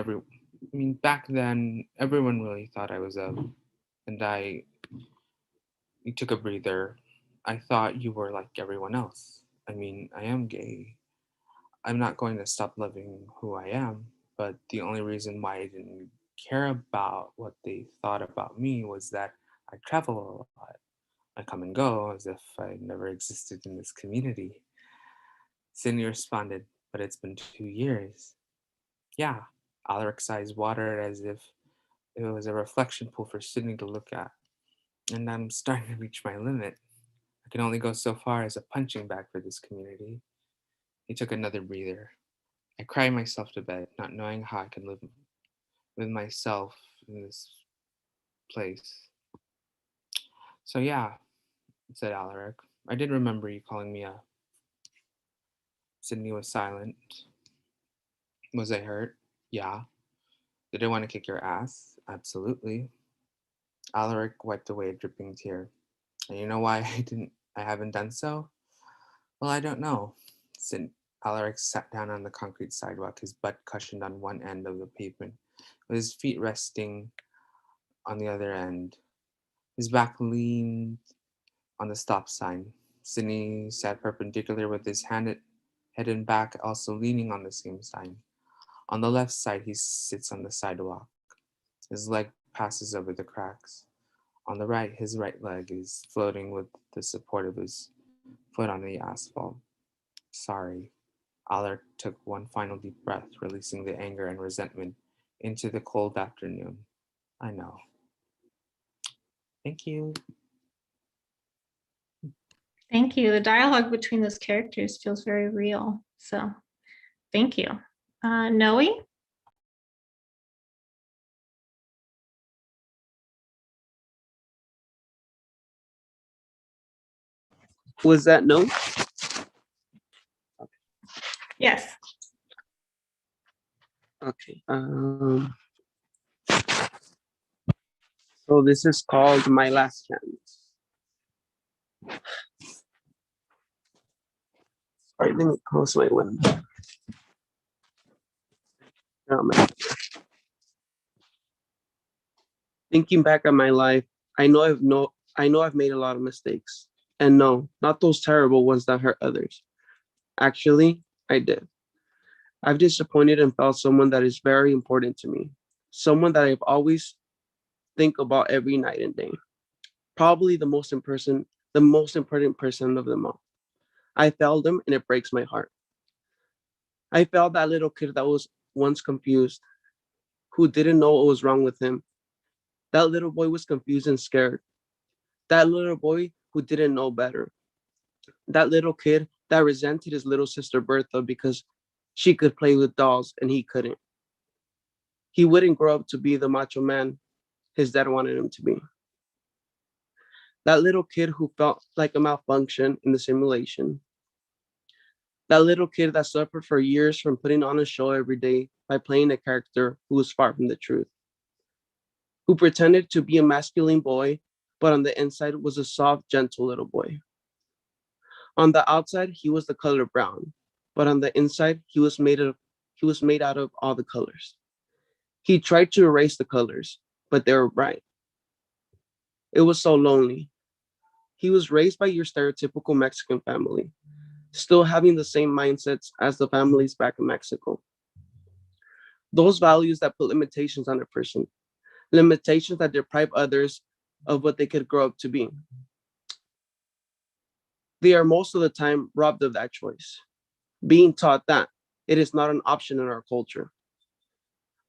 everyone really thought I was and you took a breather. I thought you were like everyone else. I mean, I am gay. I'm not going to stop loving who I am, but the only reason why I didn't care about what they thought about me was that I travel a lot. I come and go as if I never existed in this community. Sydney responded, but it's been 2 years. Yeah, Alaric's eyes watered as if it was a reflection pool for Sydney to look at. And I'm starting to reach my limit. I can only go so far as a punching bag for this community. He took another breather. I cried myself to bed, not knowing how I could live with myself in this place. So yeah, said Alaric. I did remember you calling me a. Sydney was silent. Was I hurt? Yeah. Did I want to kick your ass? Absolutely. Alaric wiped away a dripping tear. And you know why I haven't done so? Well, I don't know. Alaric sat down on the concrete sidewalk, his butt cushioned on one end of the pavement, with his feet resting on the other end. His back leaned on the stop sign. Sydney sat perpendicular with his head and back also leaning on the same sign. On the left side, he sits on the sidewalk. His leg passes over the cracks. On the right, his right leg is floating with the support of his foot on the asphalt. Sorry. Aller took one final deep breath, releasing the anger and resentment into the cold afternoon. I know. Thank you. Thank you. The dialogue between those characters feels very real. So thank you. Noe? Was that no? Yes. Okay. So this is called My Last Chance. All right, let me close my window. Thinking back on my life, I know I've made a lot of mistakes. And no, not those terrible ones that hurt others. Actually, I did. I've disappointed and felt someone that is very important to me. Someone that I've always think about every night and day. Probably the most important person of them all. I failed them and it breaks my heart. I felt that little kid that was once confused, who didn't know what was wrong with him. That little boy was confused and scared. That little boy who didn't know better. That little kid that resented his little sister Bertha because she could play with dolls and he couldn't. He wouldn't grow up to be the macho man his dad wanted him to be. That little kid who felt like a malfunction in the simulation. That little kid that suffered for years from putting on a show every day by playing a character who was far from the truth. Who pretended to be a masculine boy, but on the inside was a soft, gentle little boy. On the outside, he was the color brown, but on the inside, he was made out of all the colors. He tried to erase the colors, but they were bright. It was so lonely. He was raised by your stereotypical Mexican family, still having the same mindsets as the families back in Mexico. Those values that put limitations on a person, limitations that deprive others of what they could grow up to be. They are most of the time robbed of that choice, being taught that it is not an option in our culture.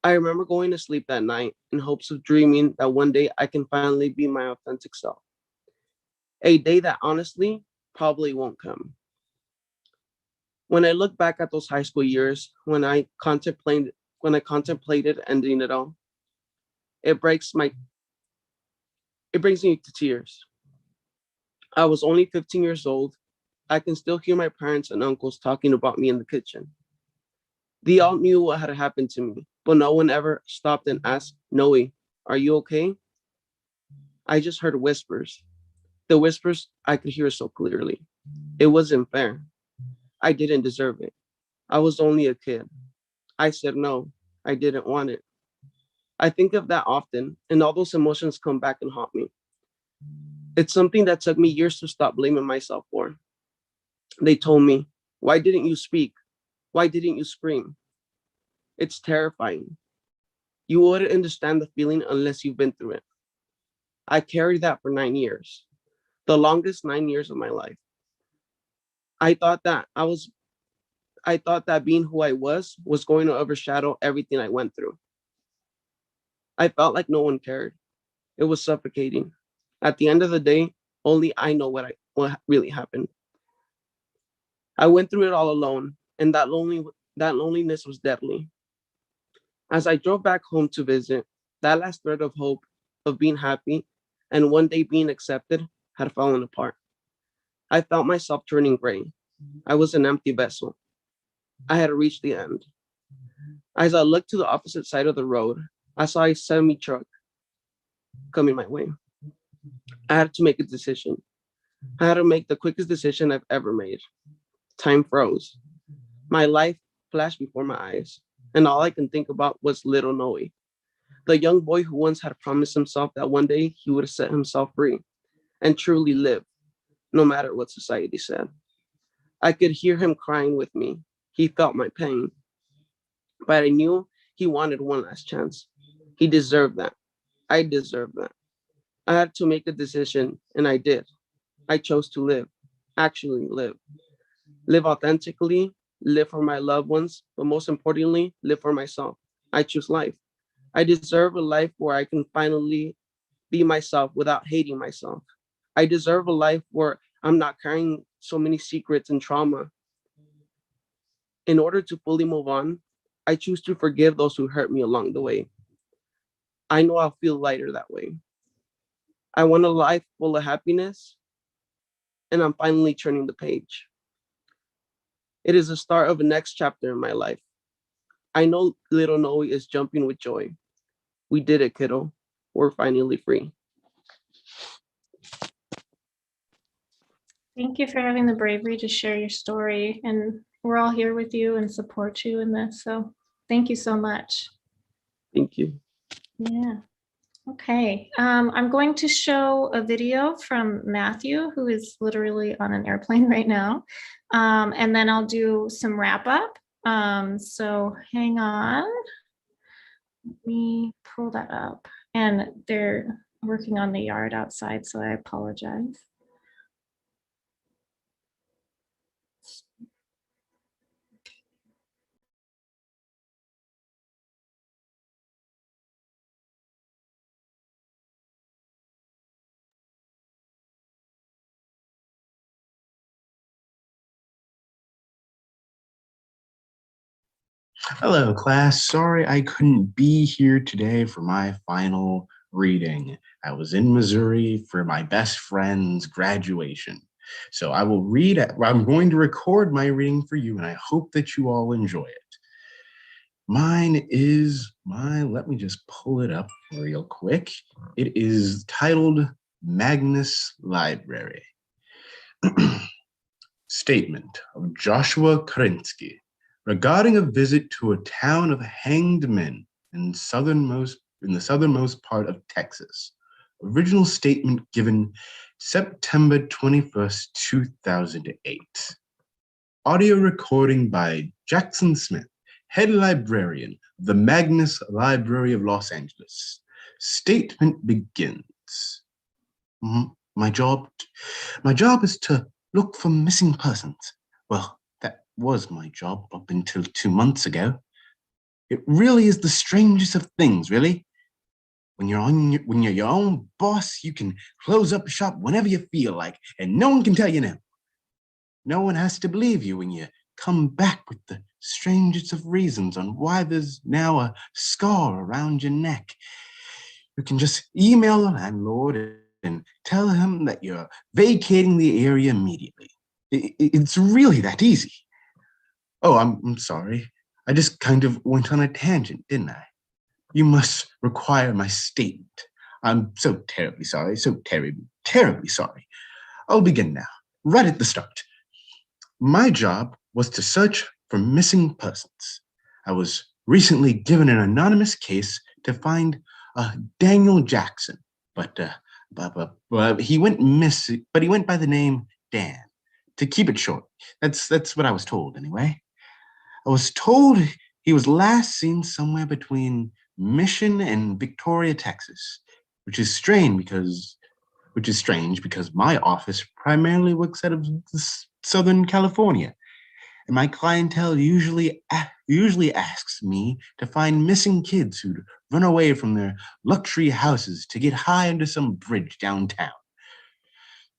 I remember going to sleep that night in hopes of dreaming that one day I can finally be my authentic self. A day that honestly probably won't come. When I look back at those high school years, when I contemplated ending it all, it brings me to tears. I was only 15 years old. I can still hear my parents and uncles talking about me in the kitchen. They all knew what had happened to me, but no one ever stopped and asked, Noe, are you okay? I just heard whispers. The whispers I could hear so clearly. It wasn't fair. I didn't deserve it. I was only a kid. I said no. I didn't want it. I think of that often, and all those emotions come back and haunt me. It's something that took me years to stop blaming myself for. They told me, why didn't you speak? Why didn't you scream? It's terrifying. You wouldn't understand the feeling unless you've been through it. I carried that for 9 years, the longest 9 years of my life. I thought that being who I was going to overshadow everything I went through. I felt like no one cared. It was suffocating. At the end of the day, only I know what really happened. I went through it all alone, and that loneliness was deadly. As I drove back home to visit, that last thread of hope of being happy and one day being accepted had fallen apart. I felt myself turning gray. I was an empty vessel. I had reached the end. As I looked to the opposite side of the road, I saw a semi-truck coming my way. I had to make a decision. I had to make the quickest decision I've ever made. Time froze. My life flashed before my eyes, and all I can think about was little Noe, the young boy who once had promised himself that one day he would set himself free and truly live, no matter what society said. I could hear him crying with me. He felt my pain, but I knew he wanted one last chance. He deserved that. I deserved that. I had to make a decision, and I did. I chose to live. actually live. Live authentically, live for my loved ones, but most importantly, live for myself. I choose life. I deserve a life where I can finally be myself without hating myself. I deserve a life where I'm not carrying so many secrets and trauma. In order to fully move on, I choose to forgive those who hurt me along the way. I know I'll feel lighter that way. I want a life full of happiness, and I'm finally turning the page. It is the start of the next chapter in my life. I know little Noe is jumping with joy. We did it, kiddo. We're finally free. Thank you for having the bravery to share your story. And we're all here with you and support you in this. So thank you so much. Thank you. Yeah. Okay. I'm going to show a video from Matthew, who is literally on an airplane right now. And then I'll do some wrap up. So hang on. Let me pull that up. And they're working on the yard outside, so I apologize. Hello, class. Sorry I couldn't be here today for my final reading. I was in Missouri for my best friend's graduation. So I will I'm going to record my reading for you, and I hope that you all enjoy it. Let me just pull it up real quick. It is titled Magnus Library. Statement of Joshua Kerensky regarding a visit to a town of hanged men in the southernmost part of Texas. Original statement given September 21st, 2008. Audio recording by Jackson Smith, head librarian of the Magnus Library of Los Angeles. Statement begins. My job is to look for missing persons. Well, that was my job up until 2 months ago. It really is the strangest of things, really. When you're your own boss, you can close up shop whenever you feel like, and no one can tell you no. No one has to believe you when you come back with the strangest of reasons on why there's now a scar around your neck. You can just email the landlord and tell him that you're vacating the area immediately. It's really that easy. Oh, I'm sorry. I just kind of went on a tangent, didn't I? You must require my statement. I'm so terribly sorry, terribly sorry. I'll begin now, right at the start. My job was to search for missing persons. I was recently given an anonymous case to find Daniel Jackson, but he went missing. But he went by the name Dan. To keep it short, that's what I was told anyway. I was told he was last seen somewhere between Mission and Victoria, Texas, which is strange because my office primarily works out of Southern California, and my clientele usually asks me to find missing kids who'd run away from their luxury houses to get high under some bridge downtown.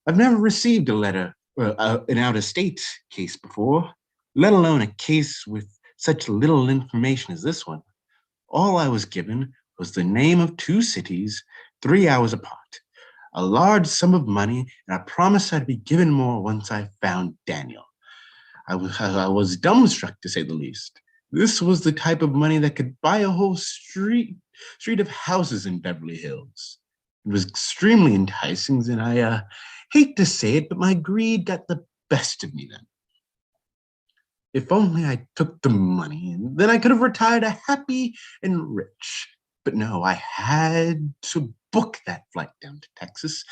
I've never received a letter, an out-of-state case before, let alone a case with such little information as this one. All I was given was the name of 2 cities 3 hours apart, a large sum of money, and a promise I'd be given more once I found Daniel. I was dumbstruck, to say the least. This was the type of money that could buy a whole street of houses in Beverly Hills. It was extremely enticing, and I hate to say it, but my greed got the best of me then. If only I took the money, and then I could have retired happy and rich. But no, I had to book that flight down to Texas.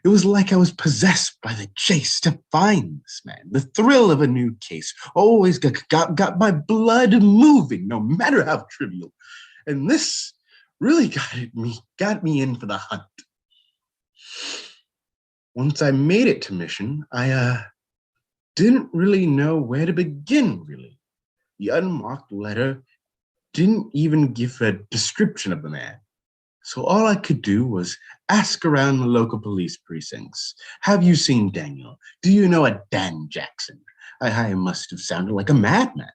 It was like I was possessed by the chase to find this man. The thrill of a new case always got my blood moving, no matter how trivial. And this really got me in for the hunt. Once I made it to Mission, I didn't really know where to begin, really. The unmarked letter didn't even give a description of the man. So all I could do was ask around the local police precincts. Have you seen Daniel? Do you know a Dan Jackson? I must have sounded like a madman.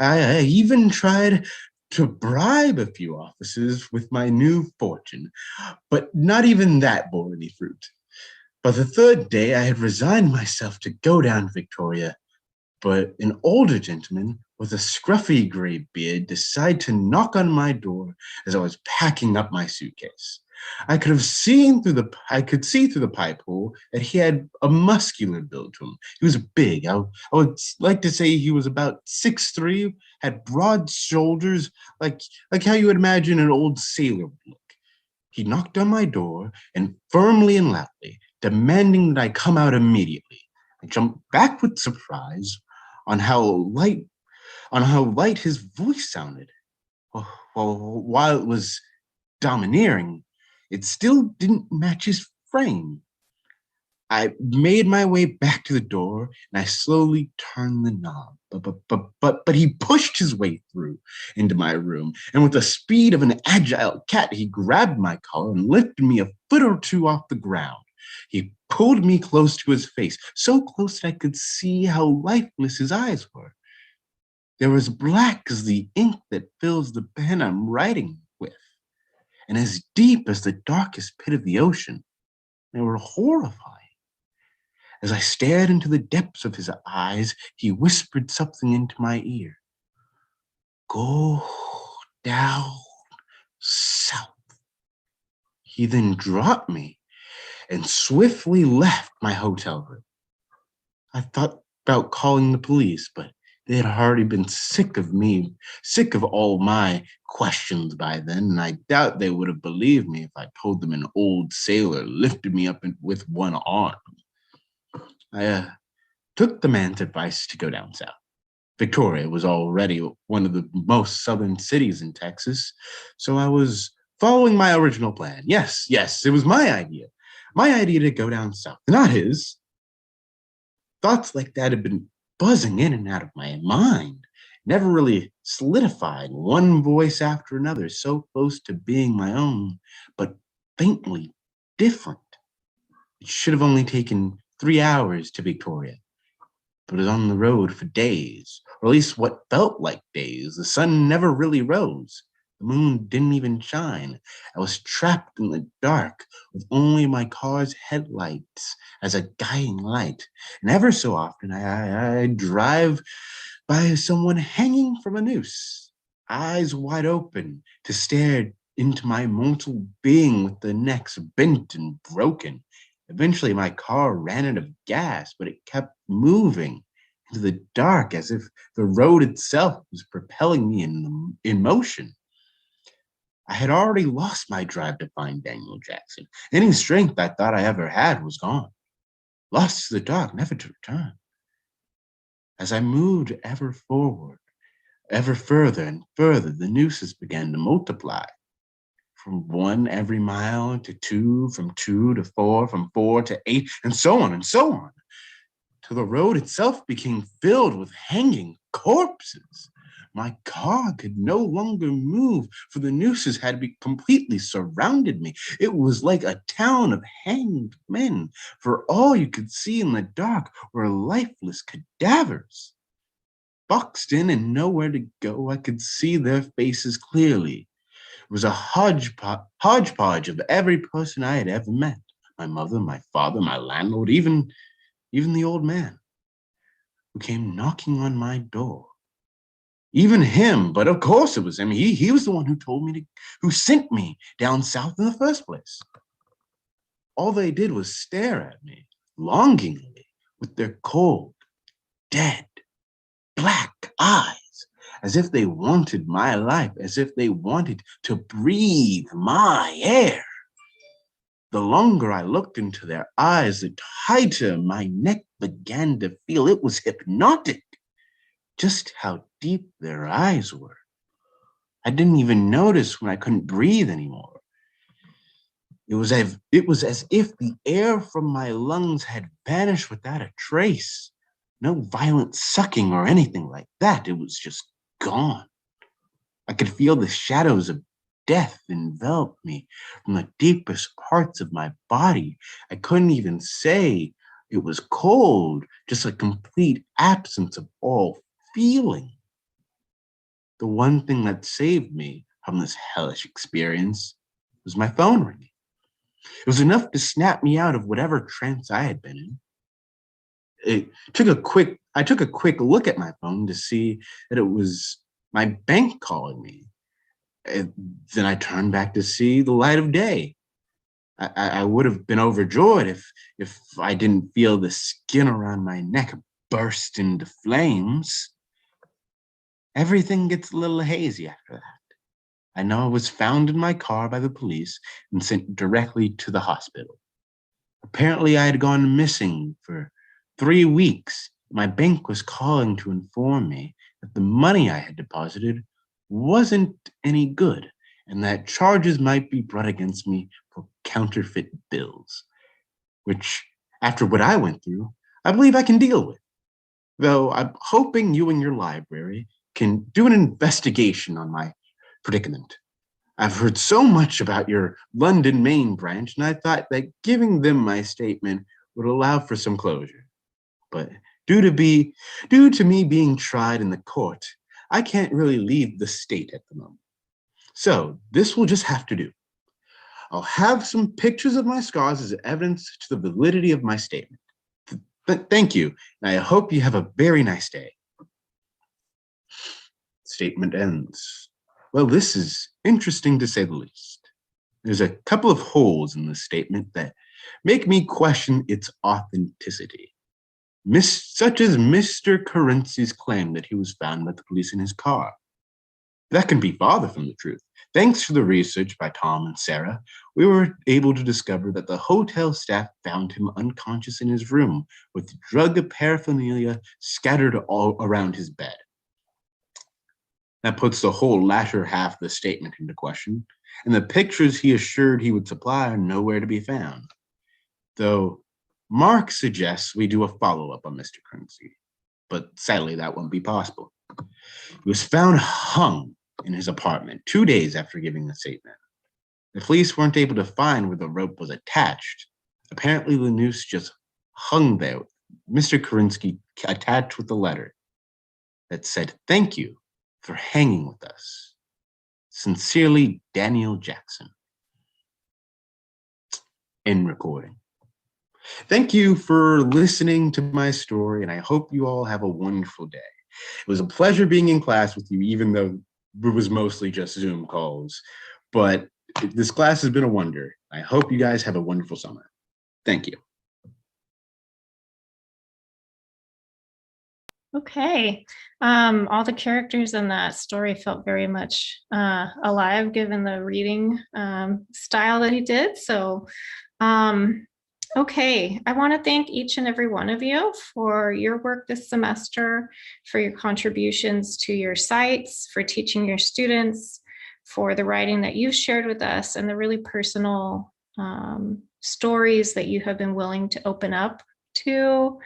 I even tried to bribe a few officers with my new fortune, but not even that bore any fruit. By the third day, I had resigned myself to go down to Victoria, but an older gentleman with a scruffy gray beard decided to knock on my door as I was packing up my suitcase. I could see through the pipe hole that he had a muscular build to him. He was big. I would like to say he was about 6'3", had broad shoulders, like how you would imagine an old sailor would look. He knocked on my door and firmly and loudly, demanding that I come out immediately. I jumped back with surprise on how light his voice sounded. Well, while it was domineering, it still didn't match his frame. I made my way back to the door and I slowly turned the knob. But he pushed his way through into my room, and with the speed of an agile cat, he grabbed my collar and lifted me a foot or two off the ground. He pulled me close to his face, so close that I could see how lifeless his eyes were. They were as black as the ink that fills the pen I'm writing with, and as deep as the darkest pit of the ocean. They were horrifying. As I stared into the depths of his eyes, he whispered something into my ear. Go down south. He then dropped me and swiftly left my hotel room. I thought about calling the police, but they had already been sick of all my questions by then, and I doubt they would have believed me if I told them an old sailor lifted me up with one arm. I took the man's advice to go down south. Victoria was already one of the most southern cities in Texas, so I was following my original plan. Yes, it was my idea. My idea to go down south, not his. Thoughts like that had been buzzing in and out of my mind, never really solidified, one voice after another, so close to being my own, but faintly different. It should have only taken 3 hours to Victoria, but was on the road for days, or at least what felt like days. The sun never really rose. The moon didn't even shine. I was trapped in the dark with only my car's headlights as a guiding light. And ever so often, I drive by someone hanging from a noose, eyes wide open to stare into my mortal being with the necks bent and broken. Eventually, my car ran out of gas, but it kept moving into the dark as if the road itself was propelling me in motion. I had already lost my drive to find Daniel Jackson. Any strength I thought I ever had was gone, lost to the dark, never to return. As I moved ever forward, ever further and further, the nooses began to multiply. From 1 every mile to 2, from 2 to 4, from 4 to 8, and so on, till the road itself became filled with hanging corpses. My car could no longer move, for the nooses had completely surrounded me. It was like a town of hanged men, for all you could see in the dark were lifeless cadavers. Boxed in and nowhere to go, I could see their faces clearly. It was a hodgepodge of every person I had ever met. My mother, my father, my landlord, even the old man who came knocking on my door. Even him, but of course it was him. He was the one who sent me down south in the first place. All they did was stare at me longingly with their cold, dead, black eyes, as if they wanted my life, as if they wanted to breathe my air. The longer I looked into their eyes, the tighter my neck began to feel. It was hypnotic, just how deep their eyes were. I didn't even notice when I couldn't breathe anymore. It was as if the air from my lungs had vanished without a trace. No violent sucking or anything like that. It was just gone. I could feel the shadows of death envelop me from the deepest parts of my body. I couldn't even say it was cold, just a complete absence of all feeling. The one thing that saved me from this hellish experience was my phone ringing. It was enough to snap me out of whatever trance I had been in. I took a quick look at my phone to see that it was my bank calling me. Then I turned back to see the light of day. I would have been overjoyed if I didn't feel the skin around my neck burst into flames. Everything gets a little hazy after that. I know I was found in my car by the police and sent directly to the hospital. Apparently, I had gone missing for 3 weeks. My bank was calling to inform me that the money I had deposited wasn't any good and that charges might be brought against me for counterfeit bills, which, after what I went through, I believe I can deal with. Though I'm hoping you and your library can do an investigation on my predicament. I've heard so much about your London main branch, and I thought that giving them my statement would allow for some closure. But due to me being tried in the court, I can't really leave the state at the moment. So this will just have to do. I'll have some pictures of my scars as evidence to the validity of my statement. But thank you, and I hope you have a very nice day. Statement ends. Well, this is interesting to say the least. There's a couple of holes in this statement that make me question its authenticity. Such as Mr. Currency's claim that he was found by the police in his car. That can be farther from the truth. Thanks to the research by Tom and Sarah, we were able to discover that the hotel staff found him unconscious in his room with drug paraphernalia scattered all around his bed. That puts the whole latter half of the statement into question, and the pictures he assured he would supply are nowhere to be found. Though Mark suggests we do a follow-up on Mr. Currency, but sadly that won't be possible. He was found hung in his apartment 2 days after giving the statement. The police weren't able to find where the rope was attached. Apparently the noose just hung there, with Mr. Kerensky attached with a letter that said, "Thank you for hanging with us. Sincerely, Daniel Jackson." End recording. Thank you for listening to my story, and I hope you all have a wonderful day. It was a pleasure being in class with you, even though it was mostly just Zoom calls. But this class has been a wonder. I hope you guys have a wonderful summer. Thank you. Okay. All the characters in that story felt very much alive given the reading style that he did. So, okay. I want to thank each and every one of you for your work this semester, for your contributions to your sites, for teaching your students, for the writing that you've shared with us, and the really personal stories that you have been willing to open up to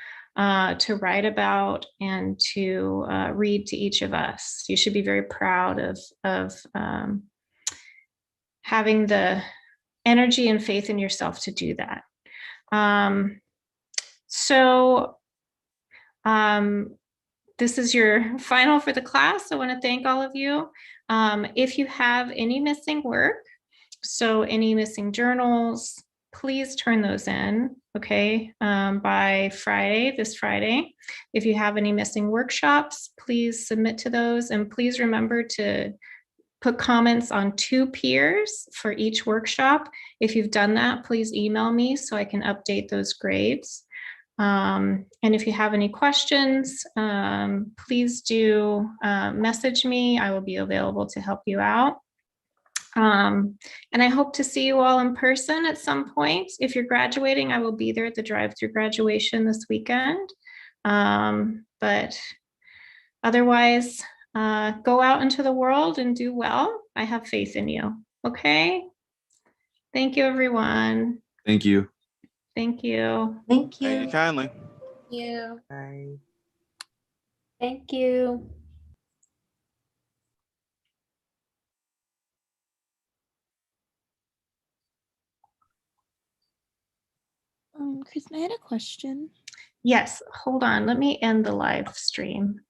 write about and to read to each of us. You should be very proud of having the energy and faith in yourself to do that. This is your final for the class. I want to thank all of you. If you have any missing work, so any missing journals, please turn those in, okay, by Friday, this Friday. If you have any missing workshops, please submit to those, and please remember to put comments on 2 peers for each workshop. If you've done that, please email me so I can update those grades. And if you have any questions, please do message me. I will be available to help you out. And I hope to see you all in person at some point. If you're graduating, I will be there at the drive-through graduation this weekend. But otherwise, go out into the world and do well. I have faith in you. Okay. Thank you, everyone. Thank you. Thank you. Thank Thank you kindly. you. Bye. Thank you. Kristen, I had a question. Yes, hold on. Let me end the live stream.